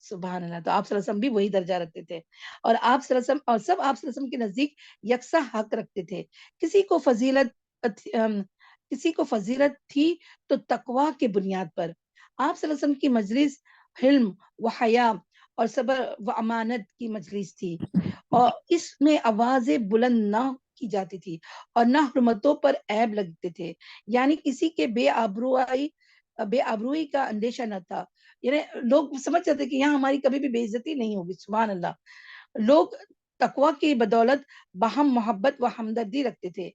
سبحان اللہ. تو آپ صلی اللہ علیہ وسلم بھی وہی درجہ رکھتے تھے، اور آپ صلی اللہ علیہ وسلم اور سب آپ صلی اللہ علیہ وسلم کے نزدیک یکساں حق رکھتے تھے. کسی کو فضیلت تھی تو تقوی کے بنیاد پر. آپ صلی اللہ علیہ وسلم کی مجلس حلم و حیا اور صبر و امانت کی مجلس تھی، اور اس میں آوازیں بلند نہ کی جاتی تھی اور نہ حرمتوں پر عیب لگتے تھے. یعنی کسی کے بے آبروئی کا اندیشہ نہ تھا. یعنی لوگ سمجھ جاتے کہ یہاں ہماری کبھی بھی بے عزتی نہیں ہوگی. سبحان اللہ. لوگ تقوی کی بدولت باہم محبت و ہمدردی رکھتے تھے،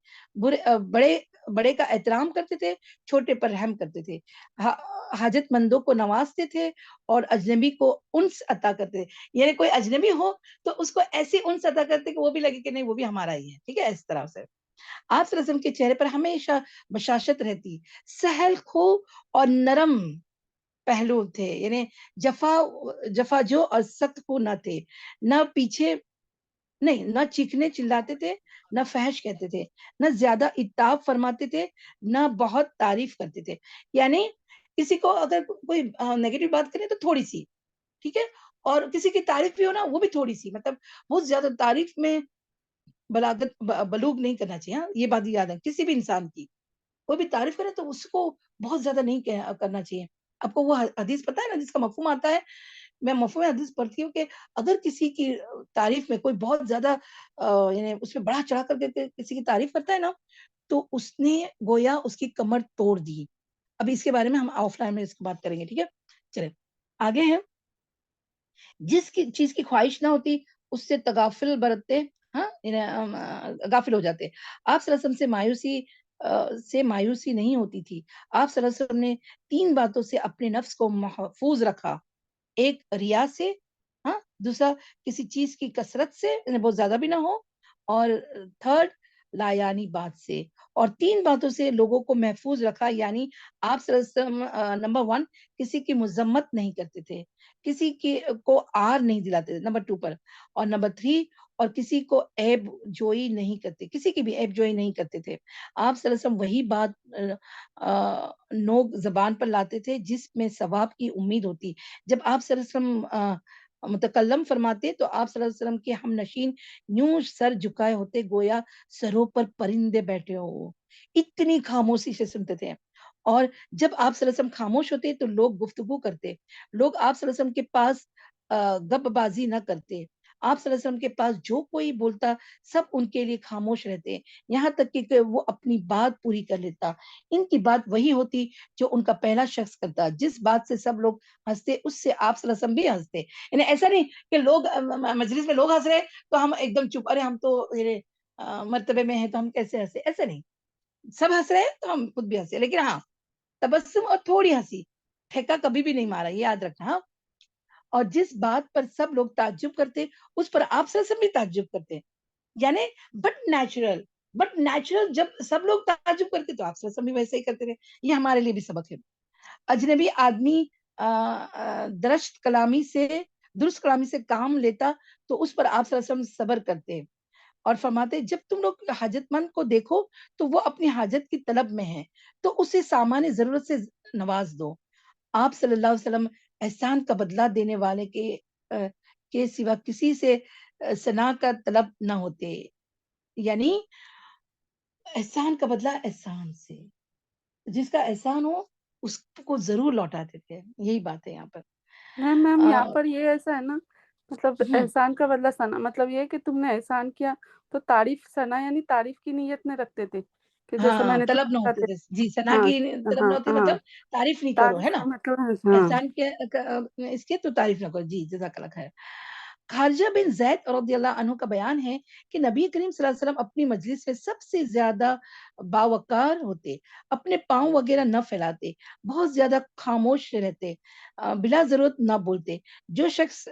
بڑے کا احترام کرتے تھے، چھوٹے پر رحم کرتے تھے، حاجت مندوں کو نوازتے تھے اور اجنبی کو انس عطا کرتے تھے. یعنی کوئی اجنبی ہو تو اس کو ایسی انس عطا کرتے کہ وہ بھی لگے کہ نہیں وہ بھی ہمارا ہی ہے. ٹھیک ہے، اس طرح سے آپ صلی اللہ علیہ وسلم کے چہرے پر ہمیشہ بشاشت رہتی، سہل خو اور نرم پہلو تھے. یعنی جفا جو اور سخت خو نہ تھے، نہ پیچھے نہیں، نہ چیخنے چلاتے تھے، نہ فحش کہتے تھے، نہ زیادہ اتاب فرماتے تھے، نہ بہت تعریف کرتے تھے. یعنی کسی کو اگر کوئی نیگیٹو بات کرے تو تھوڑی سی، ٹھیک ہے، اور کسی کی تعریف بھی ہو نا وہ بھی تھوڑی سی، مطلب بہت زیادہ تعریف میں بلوغ نہیں کرنا چاہیے. ہاں، یہ بات یاد ہے، کسی بھی انسان کی کوئی بھی تعریف کرے تو اس کو بہت زیادہ نہیں کرنا چاہیے. آپ کو وہ حدیث پتہ ہے نا جس کا مفہوم آتا ہے، میں مفہوم حدیث پڑھتی ہوں کہ اگر کسی کی تعریف میں کوئی بہت زیادہ یعنی اس میں بڑا چڑھا کر کے کسی کی تعریف کرتا ہے نا تو اس نے گویا اس کی کمر توڑ دی. ابھی اس کے بارے میں ہم آف لائن میں اس کی بات کریں گے. ٹھیک ہے، چلیں آگے ہیں. جس کی چیز کی خواہش نہ ہوتی اس سے تغافل برتتے، ہاں، غافل ہو جاتے. آپ صلی اللہ علیہ وسلم سے مایوسی نہیں ہوتی تھی. آپ صلی اللہ علیہ وسلم نے 3 باتوں سے اپنے نفس کو محفوظ رکھا. ایک ریا سے، ہاں، دوسرا کسی چیز کی کثرت سے، بہت زیادہ بھی نہ ہو، اور تھرڈ لایانی بات سے. اور 3 باتوں سے لوگوں کو محفوظ رکھا. یعنی آپ صلی اللہ علیہ وسلم نمبر 1 کسی کی مذمت نہیں کرتے تھے، کسی کو آر نہیں دلاتے تھے، نمبر 2 پر، اور نمبر 3 اور کسی کو عیب جوئی نہیں کرتے، کسی کی بھی عیب جوئی نہیں کرتے تھے. آپ صلی اللہ علیہ وسلم وہی بات نوک زبان پر لاتے تھے جس میں ثواب کی امید ہوتی. جب آپ صلی اللہ علیہ وسلم متکلم فرماتے تو آپ صلی اللہ علیہ وسلم کے ہم نشین یوں سر جھکائے ہوتے گویا سروں پر پرندے بیٹھے ہو، اتنی خاموشی سے سنتے تھے. اور جب آپ صلی اللہ علیہ وسلم خاموش ہوتے تو لوگ گفتگو کرتے، لوگ آپ صلی اللہ علیہ وسلم کے پاس گپ بازی نہ کرتے. آپ صلی اللہ علیہ وسلم کے پاس جو کوئی بولتا سب ان کے لیے خاموش رہتے، یہاں تک کہ وہ اپنی بات پوری کر لیتا. ان کی بات وہی ہوتی جو ان کا پہلا شخص کرتا، جس بات سے سب لوگ ہنستے اس سے آپ صلی اللہ علیہ وسلم بھی ہنستے. یعنی ایسا نہیں کہ لوگ مجلس میں لوگ ہنس رہے تو ہم ایک دم چپ، ارے ہم تو مرتبے میں ہیں تو ہم کیسے ہنسے، ایسا نہیں. سب ہنس رہے تو ہم خود بھی ہنسے، لیکن ہاں تبسم اور تھوڑی ہنسی، ٹھیکا کبھی بھی نہیں مارا، یہ یاد رکھنا. ہاں، اور جس بات پر سب لوگ تعجب کرتے اس پر آپ صلی اللہ علیہ وسلم بھی تعجب کرتے. یعنی بٹ نیچرل جب سب لوگ تعجب کرتے تو آپ صلی اللہ علیہ وسلم بھی ویسے ہی کرتے تھے. یہ ہمارے لیے بھی سبق ہے. اجنبی آدمی درست کلامی سے کام لیتا تو اس پر آپ صلی اللہ علیہ وسلم صبر کرتے اور فرماتے جب تم لوگ حاجت مند کو دیکھو تو وہ اپنی حاجت کی طلب میں ہے تو اسے سامان ضرورت سے نواز دو. آپ صلی اللہ علیہ وسلم احسان کا بدلہ دینے والے کے سوا کسی سے ثنا کا طلب نہ ہوتے. یعنی احسان کا بدلہ احسان سے، جس کا احسان ہو اس کو ضرور لوٹاتے تھے. یہی بات ہے یہاں پر. میم یہاں پر یہ ایسا ہے نا، مطلب ہم، احسان کا بدلہ ثنا، مطلب یہ ہے کہ تم نے احسان کیا تو تعریف، ثنا یعنی تعریف کی نیت میں رکھتے تھے کہ جیسے میں ہاں نے طلب نہ تمہیں ہوتے تھے جی، ثنا ہاں کی طلب ہاں نہ ہوتی، ہاں مطلب تعریف نہیں کرو، تعریف ہے نا. کا مطلب ہاں. احسان کے اس کے تو تعریف نہ کرو. جی جزاک اللہ خیر. خارجہ بن زید رضی اللہ عنہ کا بیان ہے کہ نبی کریم صلی اللہ علیہ وسلم اپنی مجلس میں سب سے زیادہ باوقار ہوتے، اپنے پاؤں وغیرہ نہ پھیلاتے، بہت زیادہ خاموش رہتے، بلا ضرورت نہ بولتے. جو شخص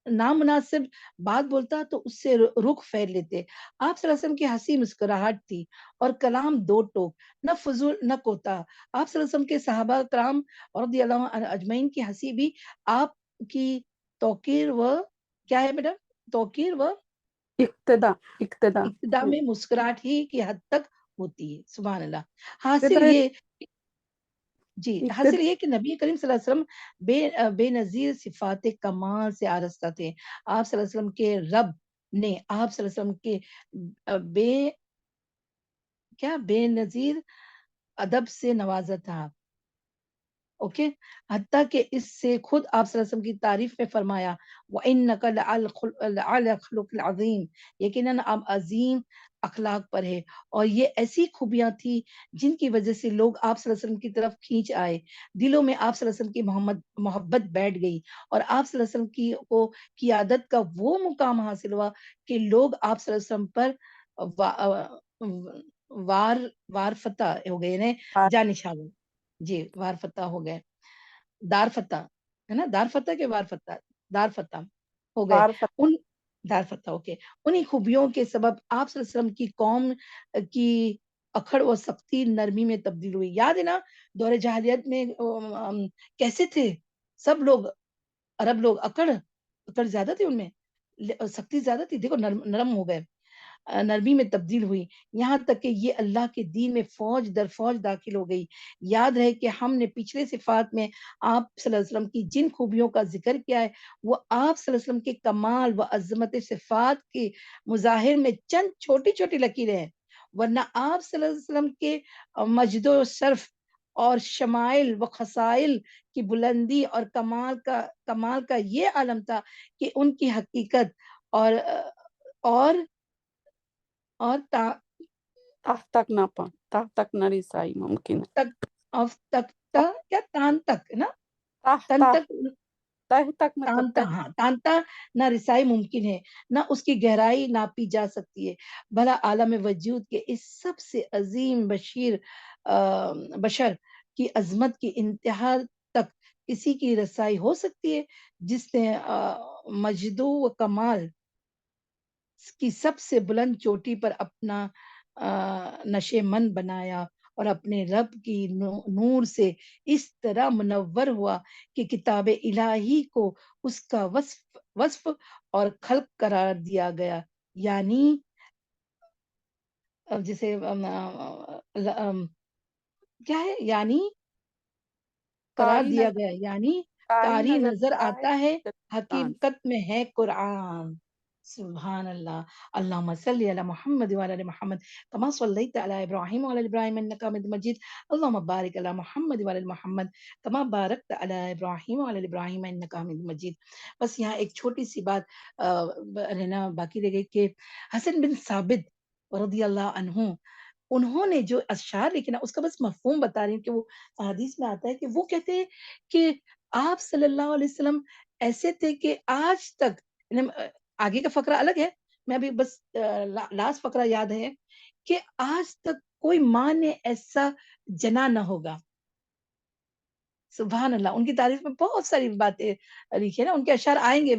نامناسب بات بولتا تو اس سے رخ پھیر لیتے. آپ صلی اللہ علیہ وسلم کی ہنسی مسکراہٹ تھی اور کلام دو ٹوک، نہ فضول نہ کوتا. آپ صلی اللہ علیہ وسلم کے صحابہ کرام رضی اللہ عنہ اجمعین کی ہنسی بھی آپ کی توقیر و کیا ہے بیٹا، توقیر و اقتدا ابتدا میں مسکراہٹ ہی کی حد تک ہوتی ہے. سبحان اللہ. حاصل اقتدا یہ کہ نبی کریم صلی اللہ علیہ وسلم بے نظیر صفات کمال سے آراستہ تھے. آپ صلی اللہ علیہ وسلم کے رب نے آپ صلی اللہ علیہ وسلم کے بے نظیر ادب سے نوازا تھا. اوکے، حتیٰ کہ اس سے خود آپ صلی اللہ علیہ وسلم کی تعریف میں فرمایا وَإِنَّكَ لَعَلَىٰ خُلُقٍ عَظِيمٍ، یقیناً آپ عظیم اخلاق پر ہے. اور یہ ایسی خوبیاں تھی جن کی وجہ سے لوگ آپ صلی اللہ علیہ وسلم کی طرف کھینچ آئے، دلوں میں آپ صلی اللہ علیہ وسلم کی محبت بیٹھ گئی اور آپ صلی اللہ علیہ وسلم کو قیادت کا وہ مقام حاصل ہوا کہ لوگ آپ صلی اللہ علیہ وسلم پر وار فتح ہو گئے، یعنی جانشاں ہوئے. جی، وار فتح ہو گئے، دار فتح ہے نا، دار فتح کے وار فتح، دار فتح ہو گئے. ان دار فتح اوکے. انہی خوبیوں کے سبب آپ صلی اللہ علیہ وسلم کی قوم کی اکھڑ و سختی نرمی میں تبدیل ہوئی. یاد ہے نا دور جاہلیت میں کیسے تھے سب لوگ، عرب لوگ اکڑ زیادہ تھی، ان میں سختی زیادہ تھی. دیکھو نرم ہو گئے، نرمی میں تبدیل ہوئی، یہاں تک کہ یہ اللہ کے دین میں فوج در فوج داخل ہو گئی. یاد رہے کہ ہم نے پچھلے صفات میں آپ صلی اللہ علیہ وسلم کی جن خوبیوں کا ذکر کیا ہے وہ آپ صلی اللہ علیہ وسلم کے کمال و عظمت صفات کے مظاہر میں چند چھوٹی چھوٹی لکیریں ہیں، ورنہ آپ صلی اللہ علیہ وسلم کے مجد و شرف اور شمائل و خصائل کی بلندی اور کمال کا یہ عالم تھا کہ ان کی حقیقت اور تک نہ رسائی ممکن ہے. تانتا نہ رسائی ممکن ہے، نہ اس کی گہرائی ناپی جا سکتی ہے. بھلا عالم وجود کے اس سب سے عظیم بشر کی عظمت کی انتہا تک کسی کی رسائی ہو سکتی ہے جس نے مجد و کمال کی سب سے بلند چوٹی پر اپنا نشے من بنایا اور اپنے رب کی نور سے اس طرح منور ہوا کہ کتاب الہی کو اس کا وصف اور خلق قرار دیا گیا. یعنی جسے کیا ہے، یعنی قرار دیا گیا، یعنی طاری نظر آتا آتا ہے، قرآن۔ حقیقت میں ہے قرآن۔ سبحان اللہ۔ اللہم صلی علی محمد وعلی آل محمد کما صلیت علی ابراہیم وعلی آل ابراہیم انک حمید مجید، اللہم بارک علی محمد وعلی آل محمد کما بارکت علی ابراہیم وعلی آل ابراہیم انک حمید مجید۔ بس یہاں ایک چھوٹی سی بات رہنا باقی رہ گئی کہ حسن بن ثابت رضی اللہ عنہ انہوں نے جو اشعار لکھے نا، اس کا بس مفہوم بتا رہی ہوں کہ وہ حدیث میں آتا ہے کہ وہ کہتے ہیں کہ آپ صلی اللہ علیہ وسلم ایسے تھے کہ آج تک، آگے کا فقرہ الگ ہے، میں ابھی بس لاسٹ فقرہ یاد ہے کہ آج تک کوئی ماں نے ایسا جنا نہ ہوگا۔ سبحان اللہ۔ ان کی تعریف میں بہت ساری باتیں لکھی ہے نا، ان کے اشعار آئیں گے،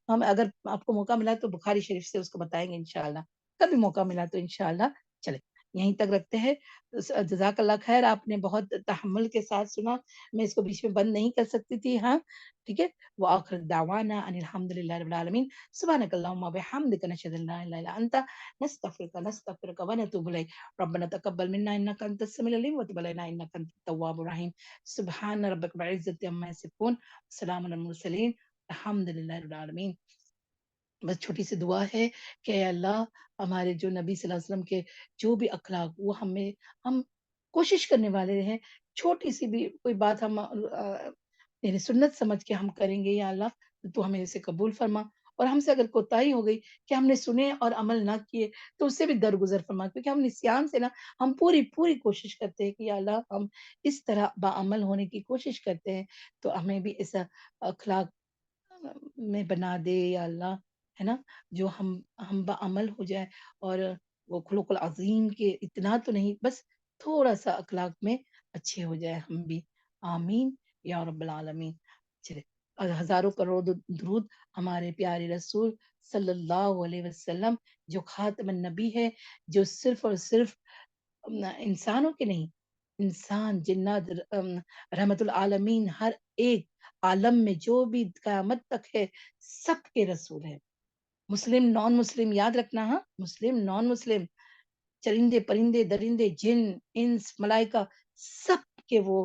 ہم اگر آپ کو موقع ملا تو بخاری شریف سے اس کو بتائیں گے انشاءاللہ، کبھی موقع ملا تو انشاءاللہ۔ چلے یہیں تک رکھتے ہیں۔ جزاک اللہ خیر، آپ نے بہت تحمل کے ساتھ سنا، میں اس کو بیچ میں بند نہیں کر سکتی تھی، ہاں ٹھیک ہے۔ وآخر دعوانا ان الحمدللہ رب العالمین، سبحانک اللہم وبحمدک، نشہد ان لا الہ الا انت، نستغفرک ونتوب الیک، ربنا تقبل منا انک انت السمیع العلیم وتب علینا انک انت التواب الرحیم۔ سبحان ربک بالعزت عما یصفون، سلام علی المرسلین، الحمدللہ رب العالمین۔ بس چھوٹی سی دعا ہے کہ اے اللہ، ہمارے جو نبی صلی اللہ علیہ وسلم کے جو بھی اخلاق، وہ ہم کوشش کرنے والے ہیں، چھوٹی سی بھی کوئی بات ہم یعنی سنت سمجھ کے ہم کریں گے، یا اللہ تو ہمیں اسے قبول فرما، اور ہم سے اگر کوتاہی ہو گئی کہ ہم نے سنے اور عمل نہ کیے تو اس سے بھی درگزر فرما، کیونکہ ہم نسیان سے نا، ہم پوری کوشش کرتے ہیں کہ یا اللہ ہم اس طرح باعمل ہونے کی کوشش کرتے ہیں، تو ہمیں بھی ایسا اخلاق میں بنا دے یا اللہ، ہے نا، جو ہم بعمل ہو جائے، اور وہ خلق العظیم کے اتنا تو نہیں، بس تھوڑا سا اخلاق میں اچھے ہو جائے ہم بھی، آمین یا رب العالمین۔ چلے، ہزاروں کروڑ درود ہمارے پیارے رسول صلی اللہ علیہ وسلم، جو خاتم النبی ہے، جو صرف اور صرف انسانوں کے نہیں، انسان، جنات، رحمت العالمین، ہر ایک عالم میں جو بھی قیامت تک ہے، سب کے رسول ہے۔ مسلم نان مسلم یاد رکھنا، ہاں، مسلم نان مسلم، چرندے پرندے درندے جن انس ملائکہ، سب کے وہ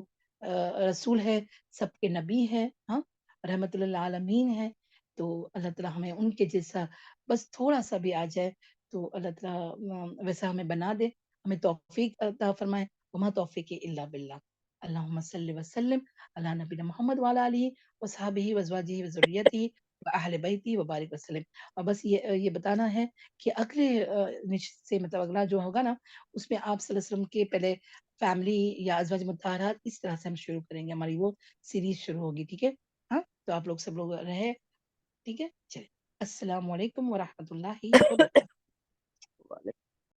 رسول ہے، سب کے نبی ہے، ہاں، رحمت للعالمین ہے۔ تو اللہ تعالیٰ ہمیں ان کے جیسا بس تھوڑا سا بھی آ جائے تو اللہ تعالیٰ ویسا ہمیں بنا دے، ہمیں توفیق عطا فرمائے، وما توفیق الا باللہ۔ اللہم صلی وسلم علی نبینا محمد وعلی آلہ وصحبہ وازواجہ وذریتہ واہل بیتہ وبارک وسلم۔ اور بس یہ بتانا ہے کہ اگلے نشست سے، مطلب اگلا جو ہوگا نا، اس میں آپ صلی اللہ علیہ وسلم کے پہلے فیملی یا ازواج مطہرات، اس طرح سے ہم شروع کریں گے، ہماری وہ سیریز شروع ہوگی، ٹھیک ہے، ہاں، تو آپ لوگ سب لوگ رہے، ٹھیک ہے، چلے، السلام علیکم ورحمۃ اللہ وبرکاتہ۔